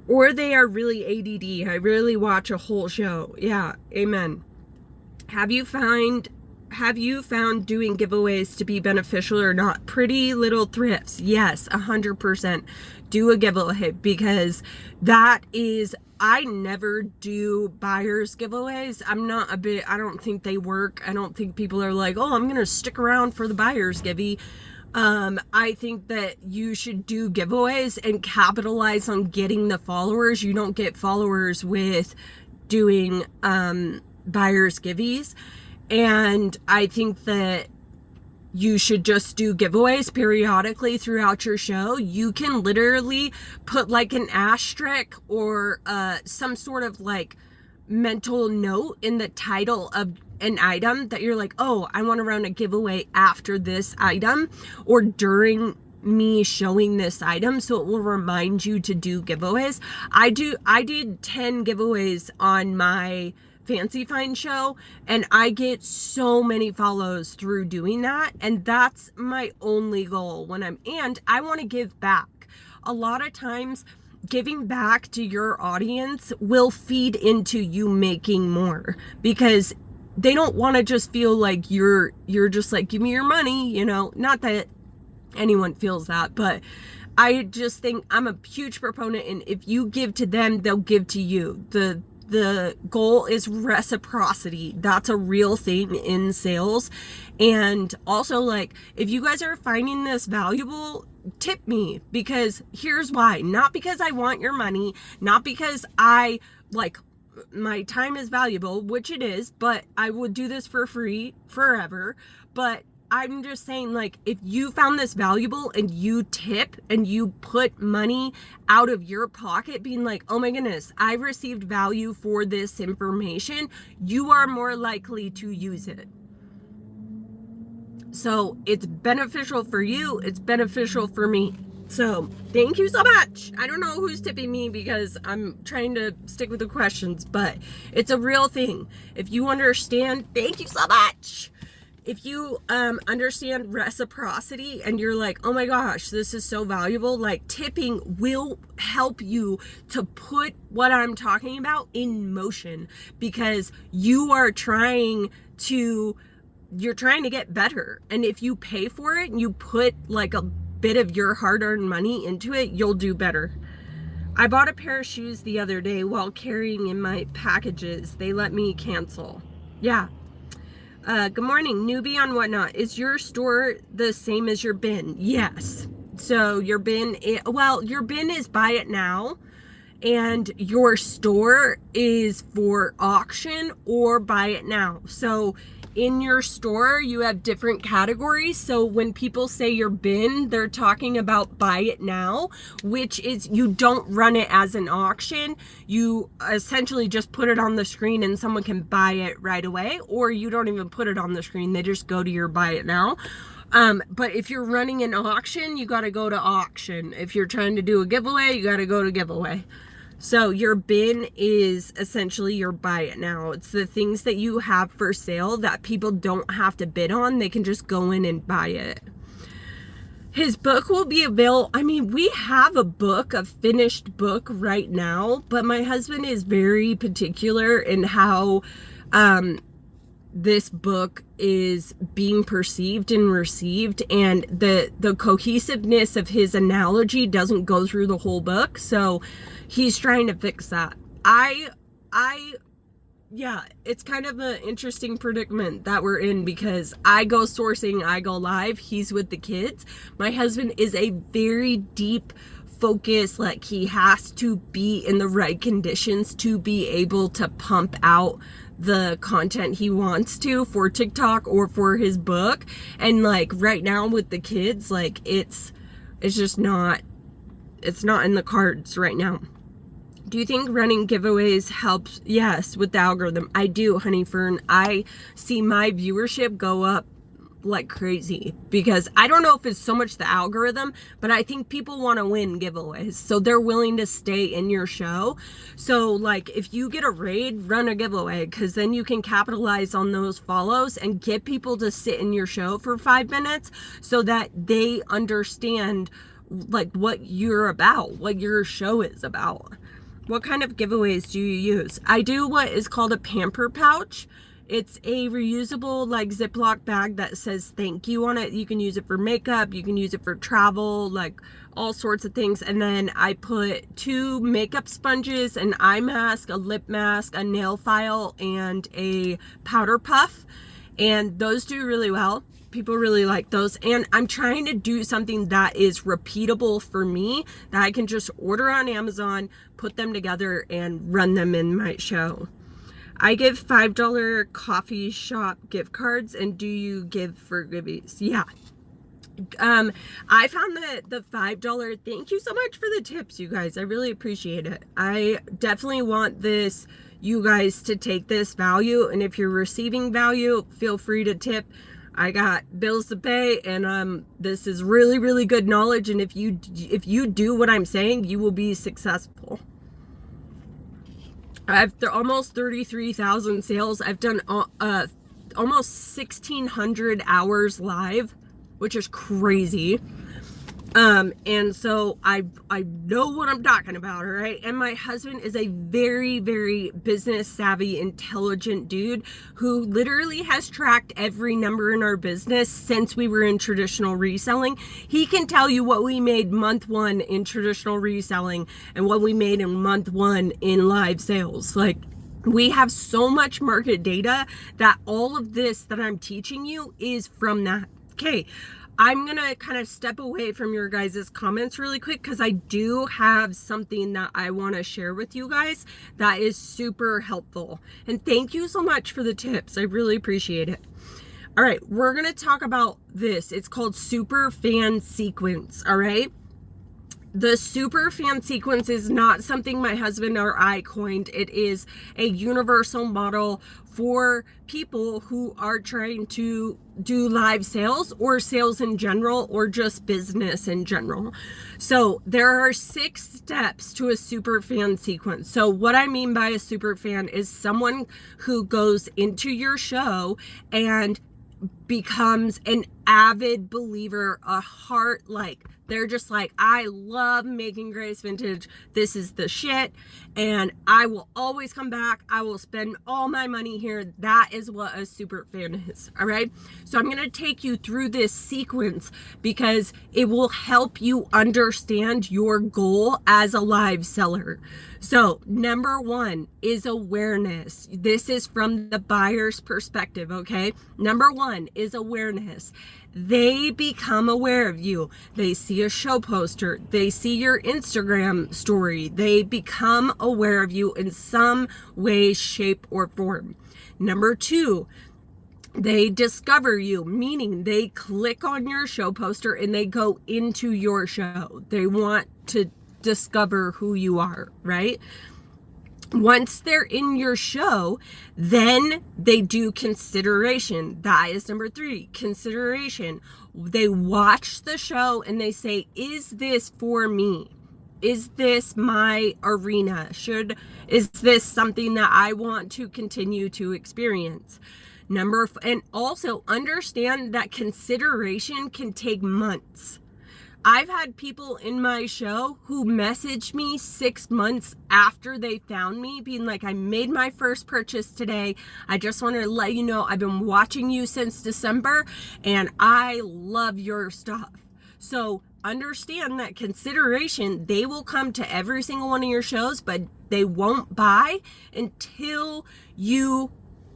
Or they are really ADD. I rarely watch a whole show. Yeah, amen. Have you found doing giveaways to be beneficial or not? Pretty Little Thrifts. Yes, 100%. Do a giveaway, because that is, I never do buyers giveaways. I don't think they work. I don't think people are like, oh, I'm going to stick around for the buyers givey. I think that you should do giveaways and capitalize on getting the followers. You don't get followers with doing, buyers giveys. And I think that you should just do giveaways periodically throughout your show. You can literally put like an asterisk or some sort of like mental note in the title of an item that you're like, oh, I want to run a giveaway after this item or during me showing this item, so it will remind you to do giveaways. I did 10 giveaways on my Fancy Find show, and I get so many follows through doing that, and that's my only goal and I want to give back. A lot of times giving back to your audience will feed into you making more, because they don't want to just feel like you're just like, give me your money, you know. Not that anyone feels that, but I just think I'm a huge proponent, and if you give to them, they'll give to you. The goal is reciprocity. That's a real thing in sales. And also, like, if you guys are finding this valuable, tip me, because here's why. Not because I want your money, not because I like my time is valuable, which it is, but I would do this for free forever. But I'm just saying, like, if you found this valuable and you tip and you put money out of your pocket being like, oh my goodness, I've received value for this information, you are more likely to use it. So it's beneficial for you. It's beneficial for me. So thank you so much. I don't know who's tipping me because I'm trying to stick with the questions, but it's a real thing. If you understand, thank you so much. If you understand reciprocity and you're like, oh my gosh, this is so valuable, like, tipping will help you to put what I'm talking about in motion, because you're trying to get better. And if you pay for it and you put like a bit of your hard-earned money into it, you'll do better. I bought a pair of shoes the other day while carrying in my packages. They let me cancel. Yeah. Good morning, newbie on Whatnot. Is your store the same as your bin? Yes. So your bin is buy it now, and your store is for auction or buy it now. So in your store, you have different categories. So when people say your bin, they're talking about buy it now, which is you don't run it as an auction. You essentially just put it on the screen and someone can buy it right away, or you don't even put it on the screen. They just go to your buy it now. But if you're running an auction, you got to go to auction. If you're trying to do a giveaway, you got to go to giveaway. So your bin is essentially your buy it now. It's the things that you have for sale that people don't have to bid on. They can just go in and buy it. His book will be available. I mean, we have a finished book right now, but my husband is very particular in how this book is being perceived and received, and the cohesiveness of his analogy doesn't go through the whole book. So he's trying to fix that. Yeah, it's kind of an interesting predicament that we're in, because I go sourcing, I go live, he's with the kids. My husband is a very deep focus, like he has to be in the right conditions to be able to pump out the content he wants to for TikTok or for his book. And like right now with the kids, like it's just not, it's not in the cards right now. Do you think running giveaways helps? Yes, with the algorithm. I do, Honey Fern. I see my viewership go up like crazy, because I don't know if it's so much the algorithm, but I think people want to win giveaways, so they're willing to stay in your show. So like if you get a raid, run a giveaway, because then you can capitalize on those follows and get people to sit in your show for 5 minutes so that they understand like what you're about, what your show is about. What kind of giveaways do you use? I do what is called a pamper pouch. It's a reusable like Ziploc bag that says thank you on it. You can use it for makeup, you can use it for travel, like all sorts of things. And then I put 2 makeup sponges, an eye mask, a lip mask, a nail file, and a powder puff. And those do really well. People really like those. And I'm trying to do something that is repeatable for me, that I can just order on Amazon, put them together, and run them in my show. I give $5 coffee shop gift cards, and do you give for goodies? Yeah. I found that the $5, thank you so much for the tips, you guys. I really appreciate it. I definitely want this, you guys to take this value, and if you're receiving value, feel free to tip. I got bills to pay, and this is really, really good knowledge, and if you do what I'm saying, you will be successful. I've almost 33,000 sales. I've done almost 1,600 hours live, which is crazy. And so I know what I'm talking about, all right? And my husband is a very, very business savvy, intelligent dude who literally has tracked every number in our business since we were in traditional reselling. He can tell you what we made month 1 in traditional reselling and what we made in month 1 in live sales. Like, we have so much market data that all of this that I'm teaching you is from that. Okay. I'm going to kind of step away from your guys' comments really quick, because I do have something that I want to share with you guys that is super helpful. And thank you so much for the tips. I really appreciate it. All right, we're going to talk about this. It's called Super Fan Sequence, all right? The Super Fan Sequence is not something my husband or I coined. It is a universal model for people who are trying to do live sales or sales in general, or just business in general. So there are 6 steps to a super fan sequence. So what I mean by a super fan is someone who goes into your show and becomes an avid believer, a heart, like they're just like, I love Making Grace Vintage. This is the shit. And I will always come back. I will spend all my money here. That is what a super fan is. All right. So I'm going to take you through this sequence because it will help you understand your goal as a live seller. So number 1 is awareness. This is from the buyer's perspective. Okay. Number 1 is awareness. They become aware of you. They see a show poster. They see your Instagram story. They become aware of you in some way, shape, or form. Number 2, they discover you, meaning they click on your show poster and they go into your show. They want to discover who you are, right? Once they're in your show, then they do consideration. That is number 3, consideration. They watch the show and they say, is this for me? Is this my arena? Is this something that I want to continue to experience? And also understand that consideration can take months. I've had people in my show who messaged me 6 months after they found me, being like, I made my first purchase today. I just want to let you know I've been watching you since December and I love your stuff. So understand that consideration, they will come to every single one of your shows, but they won't buy until you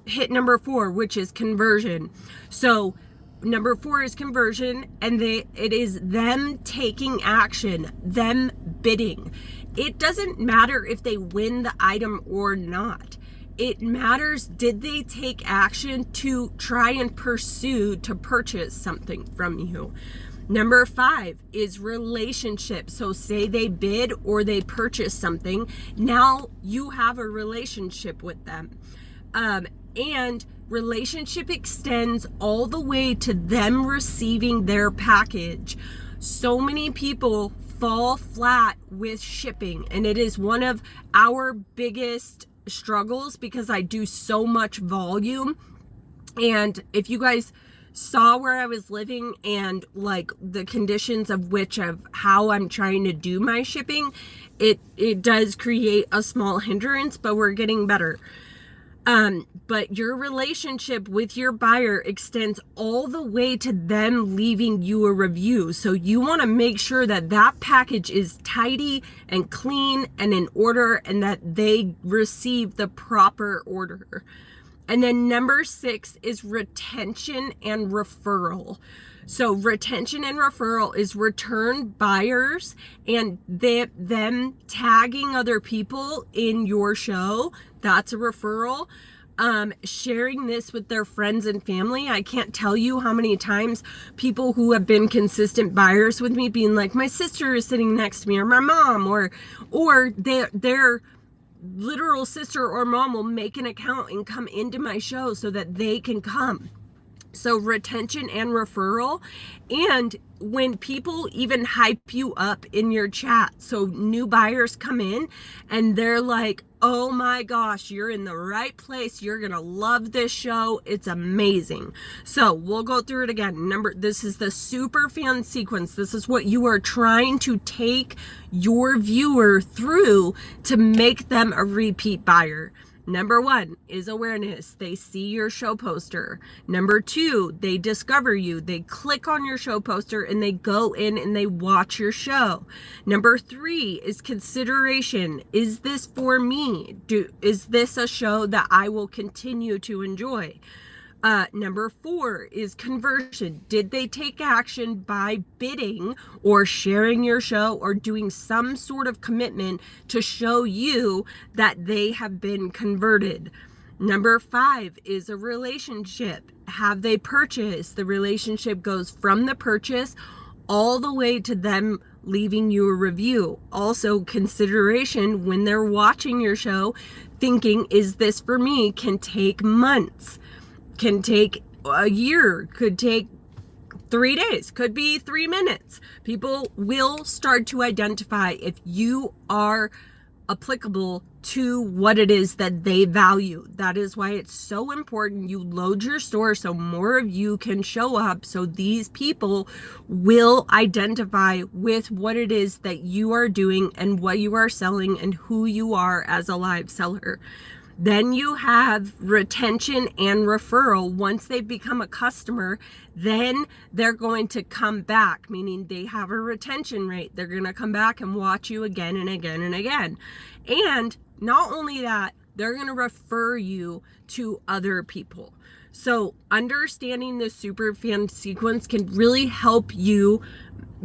hit number 4, which is conversion. So number 4 is conversion, and it is them taking action, them bidding. It doesn't matter if they win the item or not. It matters, did they take action to try and pursue to purchase something from you? Number 5 is relationship. So say they bid or they purchase something. Now you have a relationship with them. And relationship extends all the way to them receiving their package. So many people fall flat with shipping, and it is one of our biggest struggles because I do so much volume. And if you guys saw where I was living and like the conditions of how I'm trying to do my shipping, it does create a small hindrance, but we're getting better. But your relationship with your buyer extends all the way to them leaving you a review. So you want to make sure that that package is tidy and clean and in order, and that they receive the proper order. And then number 6 is retention and referral. So retention and referral is return buyers and them tagging other people in your show. That's a referral. Sharing this with their friends and family. I can't tell you how many times people who have been consistent buyers with me being like, my sister is sitting next to me, or my mom, or their literal sister or mom will make an account and come into my show so that they can come. So retention and referral. And when people even hype you up in your chat, so new buyers come in and they're like, oh my gosh, you're in the right place, you're gonna love this show, it's amazing. So we'll go through it again. This is the super fan sequence. This is what you are trying to take your viewer through to make them a repeat buyer. Number 1 is awareness. They see your show poster. Number 2, they discover you. They click on your show poster and they go in and they watch your show. Number 3 is consideration. Is this for me? Is this a show that I will continue to enjoy? Number 4 is conversion. Did they take action by bidding or sharing your show or doing some sort of commitment to show you that they have been converted? Number 5 is a relationship. Have they purchased? The relationship goes from the purchase all the way to them leaving you a review. Also, consideration when they're watching your show, thinking, is this for me, can take months. Can take a year, could take 3 days, could be 3 minutes. People will start to identify if you are applicable to what it is that they value. That is why it's so important you load your store so more of you can show up, so these people will identify with what it is that you are doing and what you are selling and who you are as a live seller. Then you have retention and referral. Once they become a customer, then they're going to come back, meaning they have a retention rate. They're going to come back and watch you again and again and again. And not only that, they're going to refer you to other people. So understanding the super fan sequence can really help you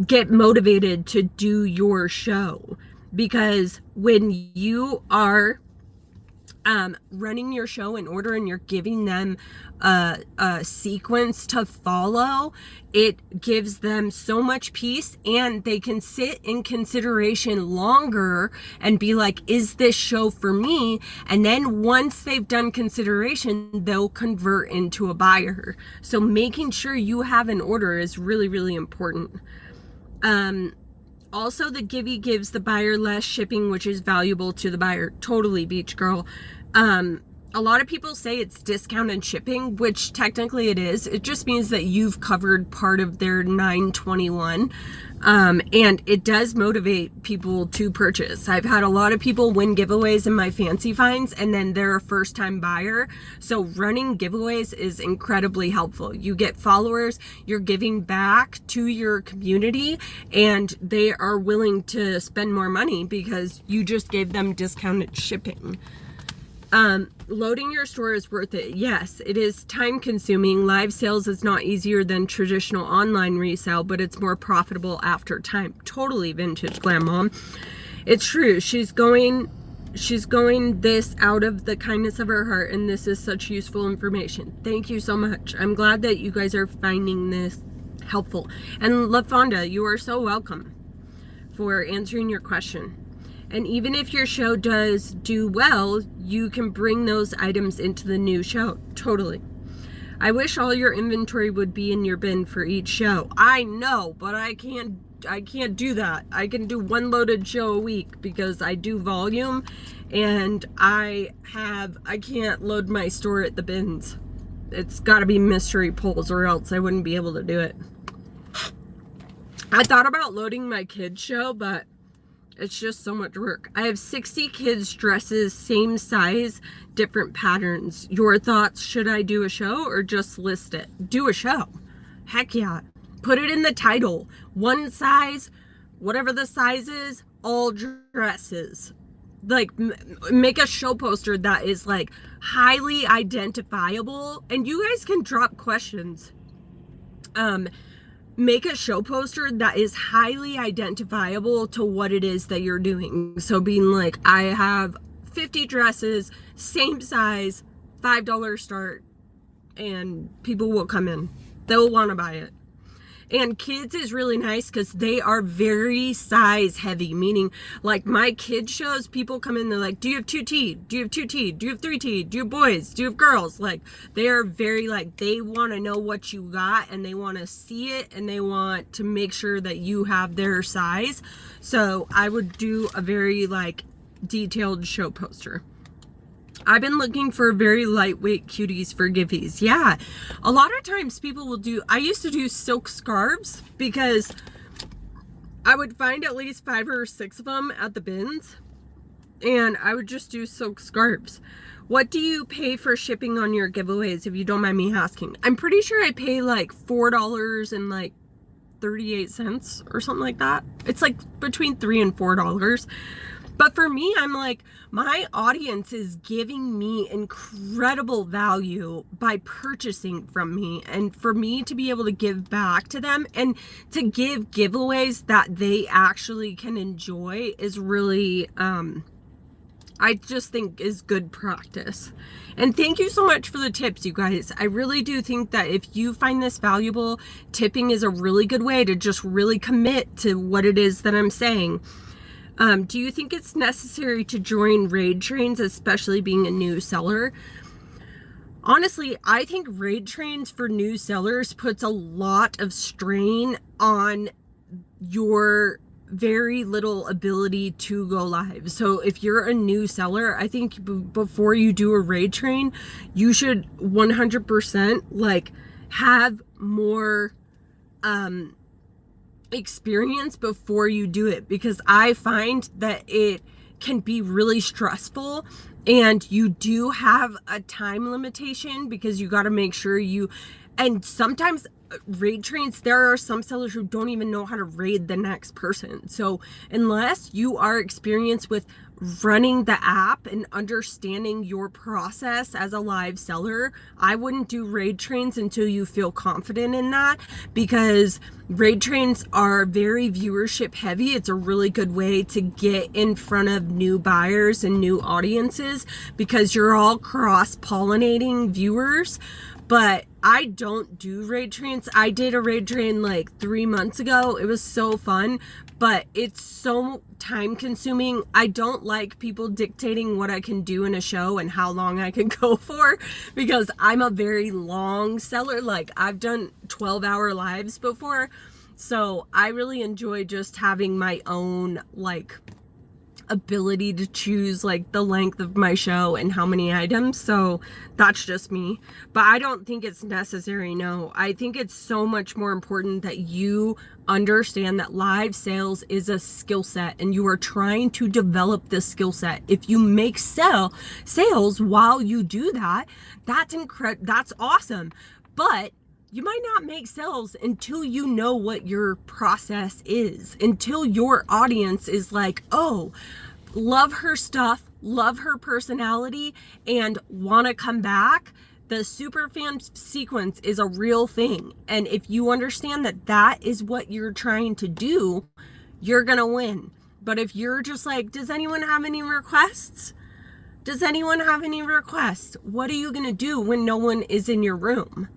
get motivated to do your show. Because when you are running your show in order and you're giving them a sequence to follow, it gives them so much peace, and they can sit in consideration longer and be like, is this show for me? And then once they've done consideration, they'll convert into a buyer. So making sure you have an order is really, really important. Also, the Givey gives the buyer less shipping, which is valuable to the buyer. Totally, Beach Girl. A lot of people say it's discounted shipping, which technically it is. It just means that you've covered part of their $9.21. And it does motivate people to purchase. I've had a lot of people win giveaways in my Fancy Finds, and then they're a first-time buyer. So running giveaways is incredibly helpful. You get followers, you're giving back to your community, and they are willing to spend more money because you just gave them discounted shipping. Loading your store is worth it. Yes, it is time consuming. Live sales is not easier than traditional online resale, but it's more profitable after time. Totally vintage glam mom. It's true. She's going this out of the kindness of her heart, and this is such useful information. Thank you so much. I'm glad that you guys are finding this helpful. And LaFonda, you are so welcome for answering your question. And even if your show does do well, you can bring those items into the new show. Totally. I wish all your inventory would be in your bin for each show. I know, but I can't do that. I can do one loaded show a week because I do volume, and I can't load my store at the bins. It's got to be mystery pulls, or else I wouldn't be able to do it. I thought about loading my kids show, but it's just so much work. I have 60 kids' dresses, same size, different patterns. Your thoughts, should I do a show or just list it? Do a show. Heck yeah. Put it in the title. One size, whatever the size is, all dresses. Like, make a show poster that is like highly identifiable, and you guys can drop questions. Make a show poster that is highly identifiable to what it is that you're doing. So being like, I have 50 dresses, same size, $5 start, and people will come in. They'll want to buy it. And kids is really nice because they are very size heavy, meaning like my kids shows, people come in, they're like, do you have 2T? Do you have 2T? Do you have 3T? Do you have boys? Do you have girls? Like, they are very like, they want to know what you got, and they want to see it, and they want to make sure that you have their size. So I would do a very like detailed show poster. I've been looking for very lightweight cuties for giffies. Yeah, a lot of times people will do, I used to do silk scarves because I would find at least 5 or 6 of them at the bins, and I would just do silk scarves. What do you pay for shipping on your giveaways, if you don't mind me asking? I'm pretty sure I pay like $4 and like 38 cents or something like that. It's like between $3 and $4. But for me, I'm like, my audience is giving me incredible value by purchasing from me. And for me to be able to give back to them and to give giveaways that they actually can enjoy is really, I just think is good practice. And thank you so much for the tips, you guys. I really do think that if you find this valuable, tipping is a really good way to just really commit to what it is that I'm saying. Do you think it's necessary to join raid trains, especially being a new seller? Honestly, I think raid trains for new sellers puts a lot of strain on your very little ability to go live. So if you're a new seller, I think before you do a raid train, you should 100% like have more experience before you do it, because I find that it can be really stressful, and you do have a time limitation because you got to make sure you, and sometimes raid trains, there are some sellers who don't even know how to raid the next person. So unless you are experienced with running the app and understanding your process as a live seller, I wouldn't do raid trains until you feel confident in that, because raid trains are very viewership heavy. It's a really good way to get in front of new buyers and new audiences because you're all cross-pollinating viewers. But I don't do raid trains. I did a raid train like 3 months ago. It was so fun, but it's so time consuming. I don't like people dictating what I can do in a show and how long I can go for, because I'm a very long seller. Like, I've done 12-hour lives before. So I really enjoy just having my own like ability to choose like the length of my show and how many items, so that's just me. But I don't think it's necessary. No, I think it's so much more important that you understand that live sales is a skill set and you are trying to develop this skill set. If you make sales while you do that, that's awesome. But you might not make sales until you know what your process is, until your audience is like, oh, love her stuff, love her personality, and want to come back. The super fan sequence is a real thing. And if you understand that that is what you're trying to do, you're going to win. But if you're just like, does anyone have any requests? Does anyone have any requests? What are you going to do when no one is in your room?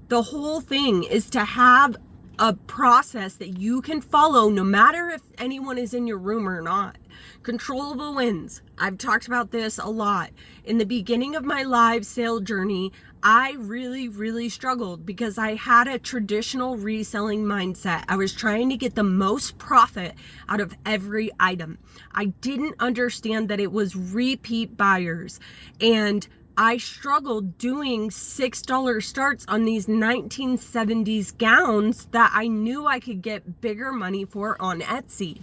The whole thing is to have a process that you can follow no matter if anyone is in your room or not. Controllable wins. I've talked about this a lot. In the beginning of my live sale journey, I really struggled because I had a traditional reselling mindset. I was trying to get the most profit out of every item. I didn't understand that it was repeat buyers, and I struggled doing $6 starts on these 1970s gowns that I knew I could get bigger money for on Etsy.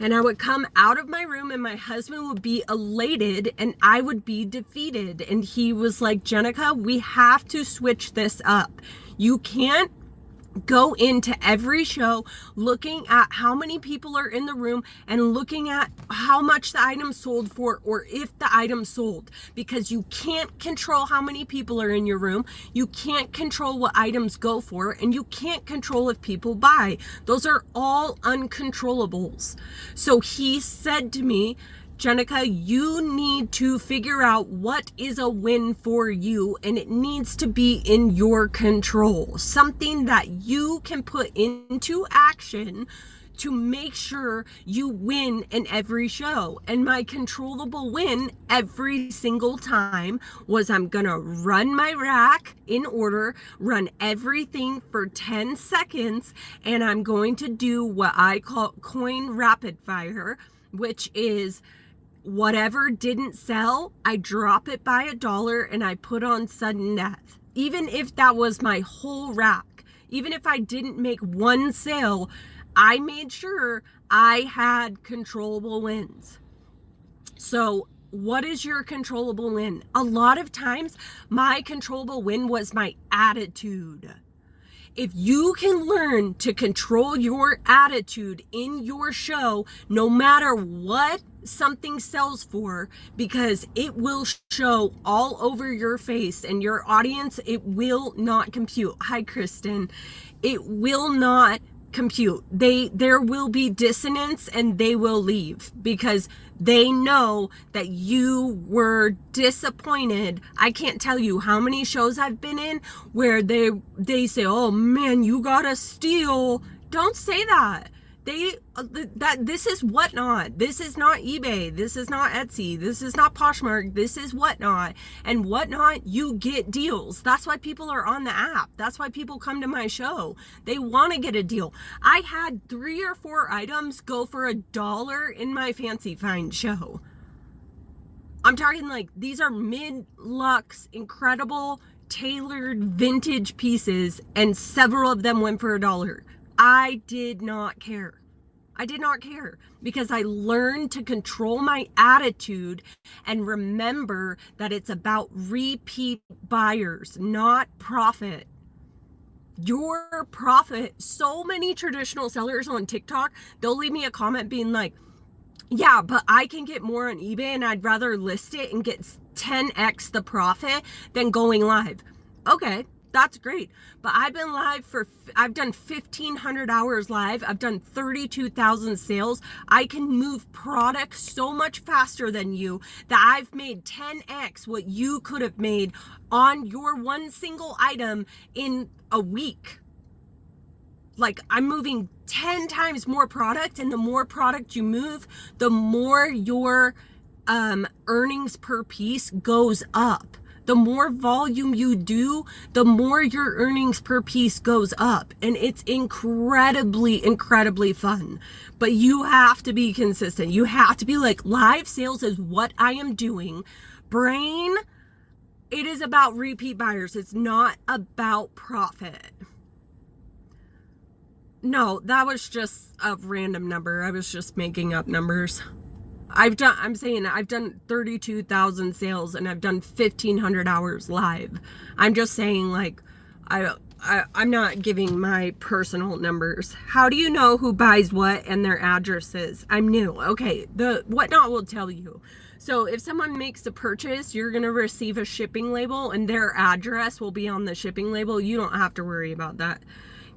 And I would come out of my room and my husband would be elated and I would be defeated. And he was like, Jenica, we have to switch this up. You can't go into every show looking at how many people are in the room and looking at how much the item sold for or if the item sold, because you can't control how many people are in your room. You can't control what items go for, and you can't control if people buy. Those are all uncontrollables. So he said to me, Jenica, you need to figure out what is a win for you, and it needs to be in your control. Something that you can put into action to make sure you win in every show. And my controllable win every single time was I'm gonna run my rack in order, run everything for 10 seconds, and I'm going to do what I call coin rapid fire, which is whatever didn't sell, I drop it by $1 and I put on sudden death. Even if that was my whole rack, even if I didn't make one sale, I made sure I had controllable wins. So what is your controllable win? A lot of times my controllable win was my attitude. If you can learn to control your attitude in your show, no matter what something sells for, because it will show all over your face and your audience, it will not compute. Hi, Kristen. It will not compute. There will be dissonance and they will leave because they know that you were disappointed. I can't tell you how many shows I've been in where they say, oh man, you got a steal. Don't say that. This is Whatnot. This is not eBay. This is not Etsy. This is not Poshmark. This is Whatnot. And Whatnot, you get deals. That's why people are on the app. That's why people come to my show. They want to get a deal. I had 3 or 4 items go for $1 in my Fancy Find show. I'm talking like these are mid-luxe, incredible, tailored vintage pieces, and several of them went for $1. I did not care. I did not care because I learned to control my attitude and remember that it's about repeat buyers, not profit. Your profit, so many traditional sellers on TikTok, they'll leave me a comment being like, yeah, but I can get more on eBay and I'd rather list it and get 10x the profit than going live. Okay. That's great. But I've been live I've done 1,500 hours live. I've done 32,000 sales. I can move product so much faster than you that I've made 10x what you could have made on your one single item in a week. Like I'm moving 10 times more product, and the more product you move, the more your earnings per piece goes up. The more volume you do, the more your earnings per piece goes up. And it's incredibly, incredibly fun. But you have to be consistent. You have to be like, live sales is what I am doing. Brain, it is about repeat buyers. It's not about profit. No, that was just a random number. I was just making up numbers. I've done 32,000 sales and I've done 1,500 hours live. I'm just saying, like, I'm not giving my personal numbers. How do you know who buys what and their addresses? I'm new. Okay, the Whatnot will tell you. So if someone makes a purchase, you're going to receive a shipping label and their address will be on the shipping label. You don't have to worry about that.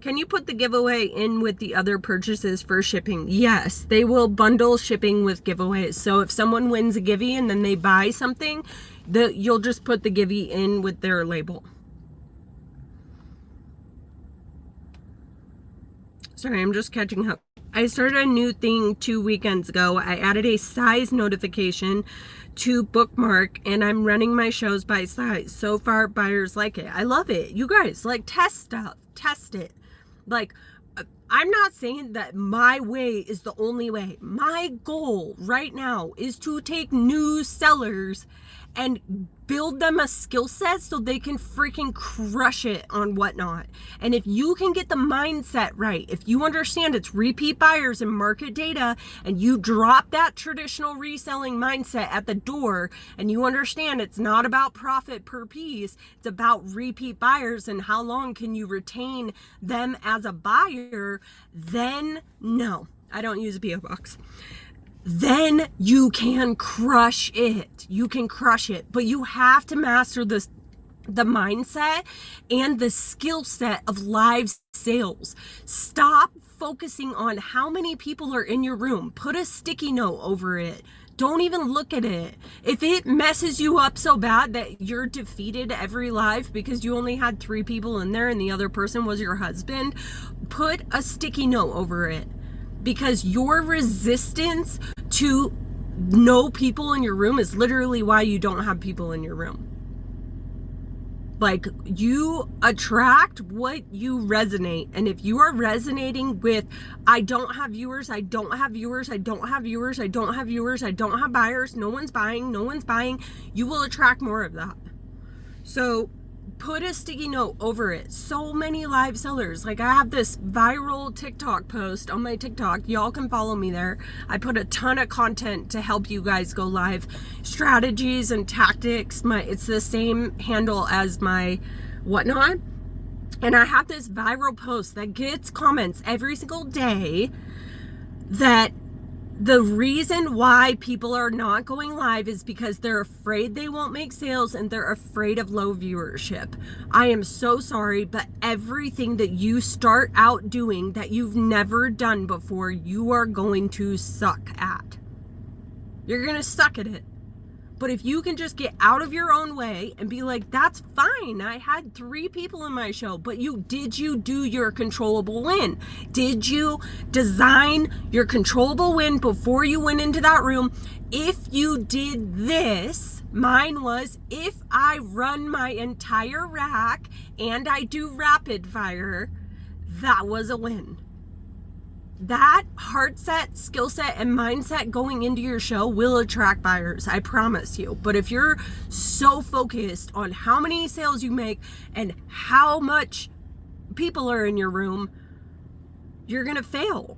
Can you put the giveaway in with the other purchases for shipping? Yes, they will bundle shipping with giveaways. So if someone wins a givey and then they buy something, you'll just put the givey in with their label. Sorry, I'm just catching up. I started a new thing 2 weekends ago. I added a size notification to Bookmark and I'm running my shows by size. So far, buyers like it. I love it. You guys, like, test stuff. Test it. Like, I'm not saying that my way is the only way. My goal right now is to take new sellers and build them a skill set so they can freaking crush it on Whatnot. And if you can get the mindset right, if you understand it's repeat buyers and market data, and you drop that traditional reselling mindset at the door, and you understand it's not about profit per piece, it's about repeat buyers and how long can you retain them as a buyer, then no, I don't use a PO box. Then you can crush it. You can crush it. But you have to master the mindset and the skill set of live sales. Stop focusing on how many people are in your room. Put a sticky note over it. Don't even look at it. If it messes you up so bad that you're defeated every live because you only had 3 people in there and the other person was your husband, put a sticky note over it. Because your resistance to no people in your room is literally why you don't have people in your room. Like, you attract what you resonate. And if you are resonating with, I don't have viewers, I don't have viewers, I don't have viewers, I don't have viewers, I don't have buyers, no one's buying, you will attract more of that. So put a sticky note over it. So many live sellers. Like, I have this viral TikTok post on my TikTok. Y'all can follow me there. I put a ton of content to help you guys go live. Strategies and tactics. It's the same handle as my Whatnot. And I have this viral post that gets comments every single day that the reason why people are not going live is because they're afraid they won't make sales and they're afraid of low viewership. I am so sorry, but everything that you start out doing that you've never done before, you are going to suck at. You're going to suck at it. But if you can just get out of your own way and be like, that's fine. I had 3 people in my show, but did you do your controllable win? Did you design your controllable win before you went into that room? If you did this, mine was, if I run my entire rack and I do rapid fire, that was a win. That heart set, skill set, and mindset going into your show will attract buyers, I promise you. But if you're so focused on how many sales you make and how much people are in your room, you're gonna fail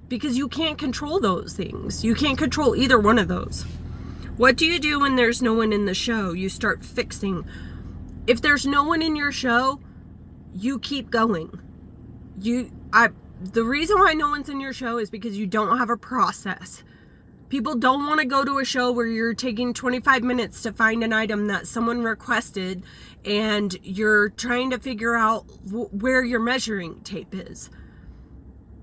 because you can't control those things. You can't control either one of those. What do you do when there's no one in the show? You start fixing. If there's no one in your show, you keep going. The reason why no one's in your show is because you don't have a process. People don't want to go to a show where you're taking 25 minutes to find an item that someone requested and you're trying to figure out where your measuring tape is.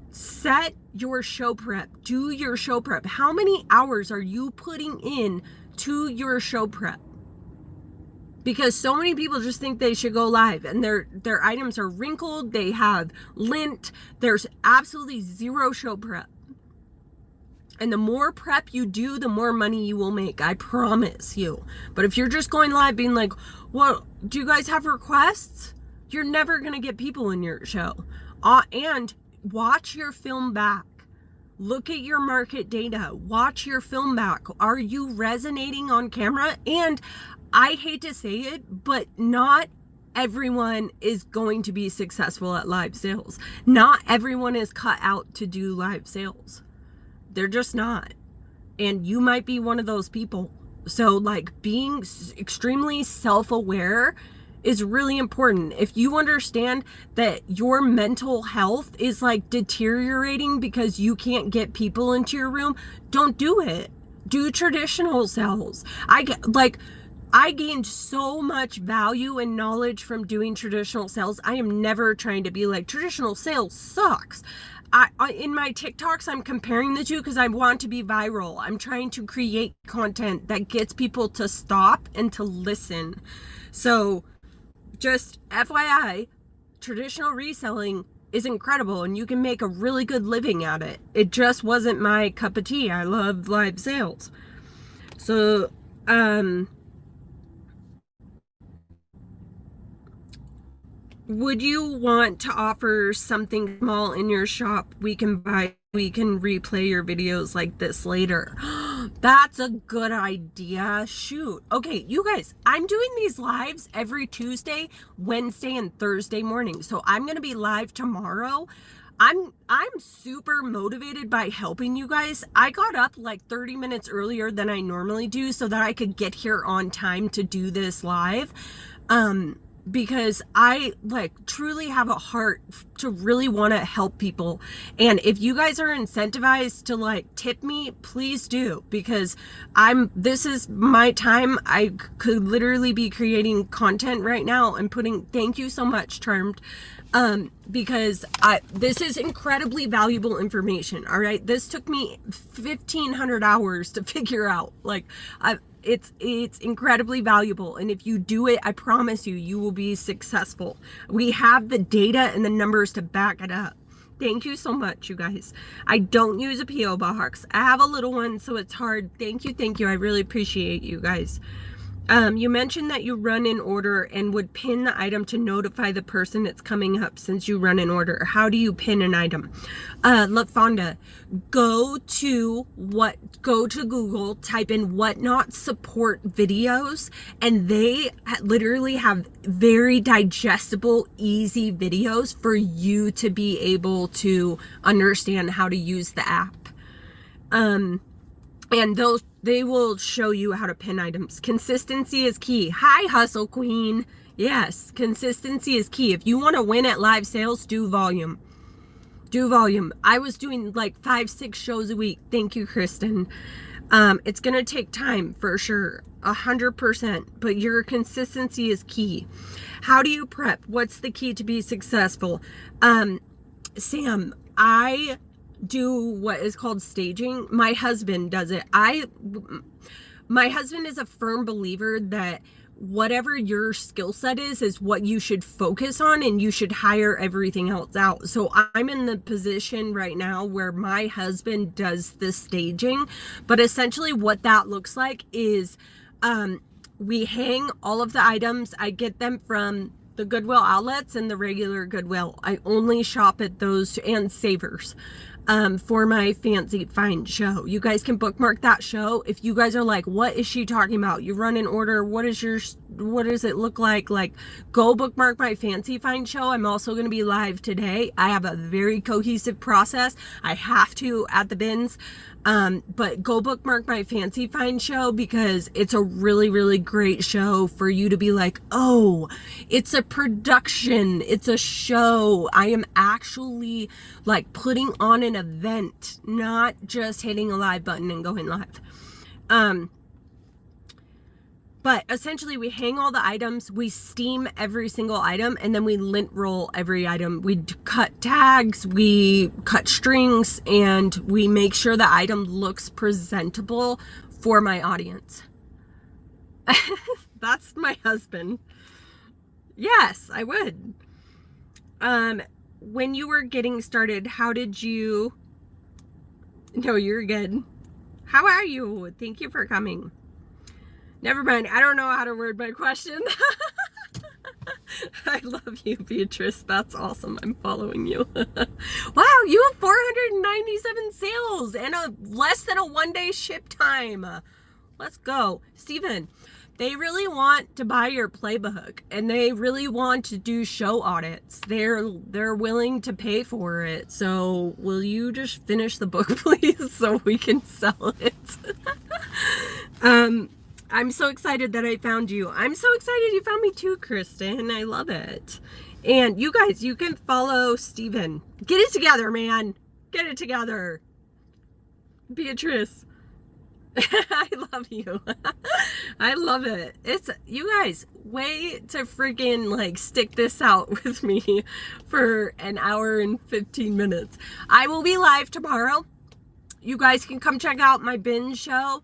Set your show prep. Do your show prep. How many hours are you putting in to your show prep? Because so many people just think they should go live and their items are wrinkled, they have lint, there's absolutely zero show prep. And the more prep you do, the more money you will make. I promise you. But if you're just going live being like, well, do you guys have requests? You're never going to get people in your show. And watch your film back. Look at your market data. Watch your film back. Are you resonating on camera? And I hate to say it, but not everyone is going to be successful at live sales. Not everyone is cut out to do live sales. They're just not. And you might be one of those people. So like being extremely self-aware is really important. If you understand that your mental health is like deteriorating because you can't get people into your room, don't do it. Do traditional sales. I gained so much value and knowledge from doing traditional sales. I am never trying to be like, traditional sales sucks. In my TikToks, I'm comparing the two because I want to be viral. I'm trying to create content that gets people to stop and to listen. So just FYI, traditional reselling is incredible and you can make a really good living at it. It just wasn't my cup of tea. I love live sales. So, would you want to offer something small in your shop we can replay your videos like this later? That's a good idea. Shoot. Okay, you guys, I'm doing these lives every Tuesday, Wednesday, and Thursday morning. So I'm going to be live tomorrow. I'm super motivated by helping you guys. I got up like 30 minutes earlier than I normally do so that I could get here on time to do this live. Because I like truly have a heart to really want to help people. And if you guys are incentivized to like tip me, please do, because this is my time. I could literally be creating content right now and thank you so much, Charmed. Because this is incredibly valuable information. All right. This took me 1,500 hours to figure out. Like it's incredibly valuable. And if you do it, I promise you, you will be successful. We have the data and the numbers to back it up. Thank you so much, you guys. I don't use a P.O. box. I have a little one, so it's hard. Thank you. Thank you. I really appreciate you guys. You mentioned that you run in order and would pin the item to notify the person it's coming up since you run in order. How do you pin an item? LaFonda, go to Google, type in Whatnot support videos, and they literally have very digestible, easy videos for you to be able to understand how to use the app. And they will show you how to pin items. Consistency is key. Hi, Hustle Queen. Yes, consistency is key. If you want to win at live sales, do volume. Do volume. I was doing like 5-6 shows a week. Thank you, Kristen. It's going to take time for sure. 100%. But your consistency is key. How do you prep? What's the key to be successful? Sam, I do what is called staging. My husband does it. My husband is a firm believer that whatever your skill set is what you should focus on, and you should hire everything else out. So I'm in the position right now where my husband does the staging, but essentially what that looks like is we hang all of the items. I get them from the Goodwill outlets and the regular Goodwill. I only shop at those, and Savers. For my Fancy Find show. You guys can bookmark that show. If you guys are like, what is she talking about? You run in order. What does it look like? Like, go bookmark my Fancy Find show. I'm also going to be live today. I have a very cohesive process. I have to at the bins. But go bookmark my Fancy Find show, because it's a really, really great show for you to be like, oh, it's a production. It's a show. I am actually like putting on an event, not just hitting a live button and going live. But essentially we hang all the items, we steam every single item, and then we lint roll every item. We cut tags, we cut strings, and we make sure the item looks presentable for my audience. That's my husband. Yes, I would. When you were getting started, how did you No, you're good. How are you? Thank you for coming. Never mind. I don't know how to word my question. I love you, Beatrice. That's awesome. I'm following you. Wow, you have 497 sales and less than a 1-day ship time. Let's go. Steven, they really want to buy your playbook and they really want to do show audits. They're willing to pay for it. So will you just finish the book, please, so we can sell it? I'm so excited that I found you. I'm so excited you found me too, Kristen. I love it. And you guys, you can follow Steven. Get it together, man. Get it together. Beatrice. I love you. I love it. It's, you guys, way to freaking like stick this out with me for an hour and 15 minutes. I will be live tomorrow. You guys can come check out my binge show.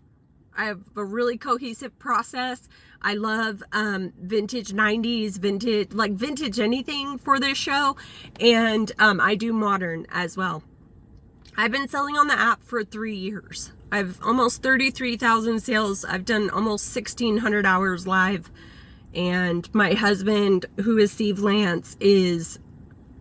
I have a really cohesive process. I love vintage 90s, vintage anything for this show. And I do modern as well. I've been selling on the app for 3 years. I've almost 33,000 sales. I've done almost 1,600 hours live. And my husband, who is Steve Lance, is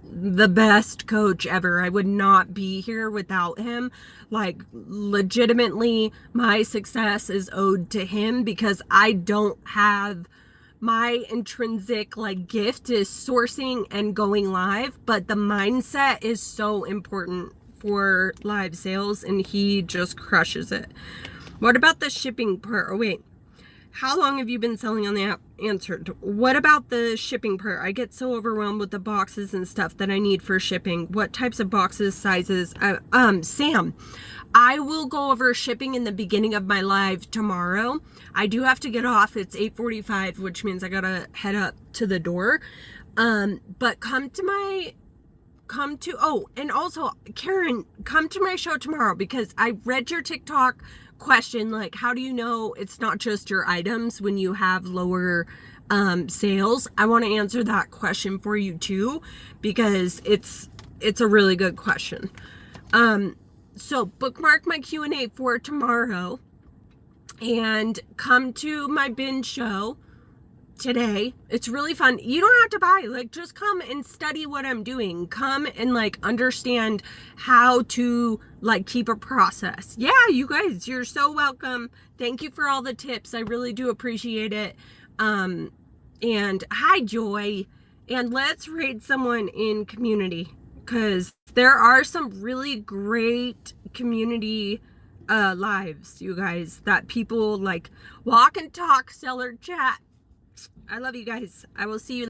the best coach ever. I would not be here without him. Like, legitimately, my success is owed to him because I don't have my intrinsic like gift is sourcing and going live, but the mindset is so important for live sales and he just crushes it. What about the shipping part? Oh wait, how long have you been selling on the app? Answered. What about the shipping part? I get so overwhelmed with the boxes and stuff that I need for shipping. What types of boxes, sizes? Sam, I will go over shipping in the beginning of my live tomorrow. I do have to get off. It's 8:45, which means I gotta head up to the door. But and also Karen, come to my show tomorrow because I read your TikTok question, like how do you know it's not just your items when you have lower sales? I want to answer that question for you too because it's a really good question. So bookmark my Q&A for tomorrow and come to my binge show today. It's really fun. You don't have to buy, like, just come and study what I'm doing. Come and like understand how to like keep a process. Yeah, you guys, you're so welcome. Thank you for all the tips. I really do appreciate it. And hi, Joy. And let's rate someone in community because there are some really great community lives, you guys, that people like walk and talk, seller chat. I love you guys. I will see you.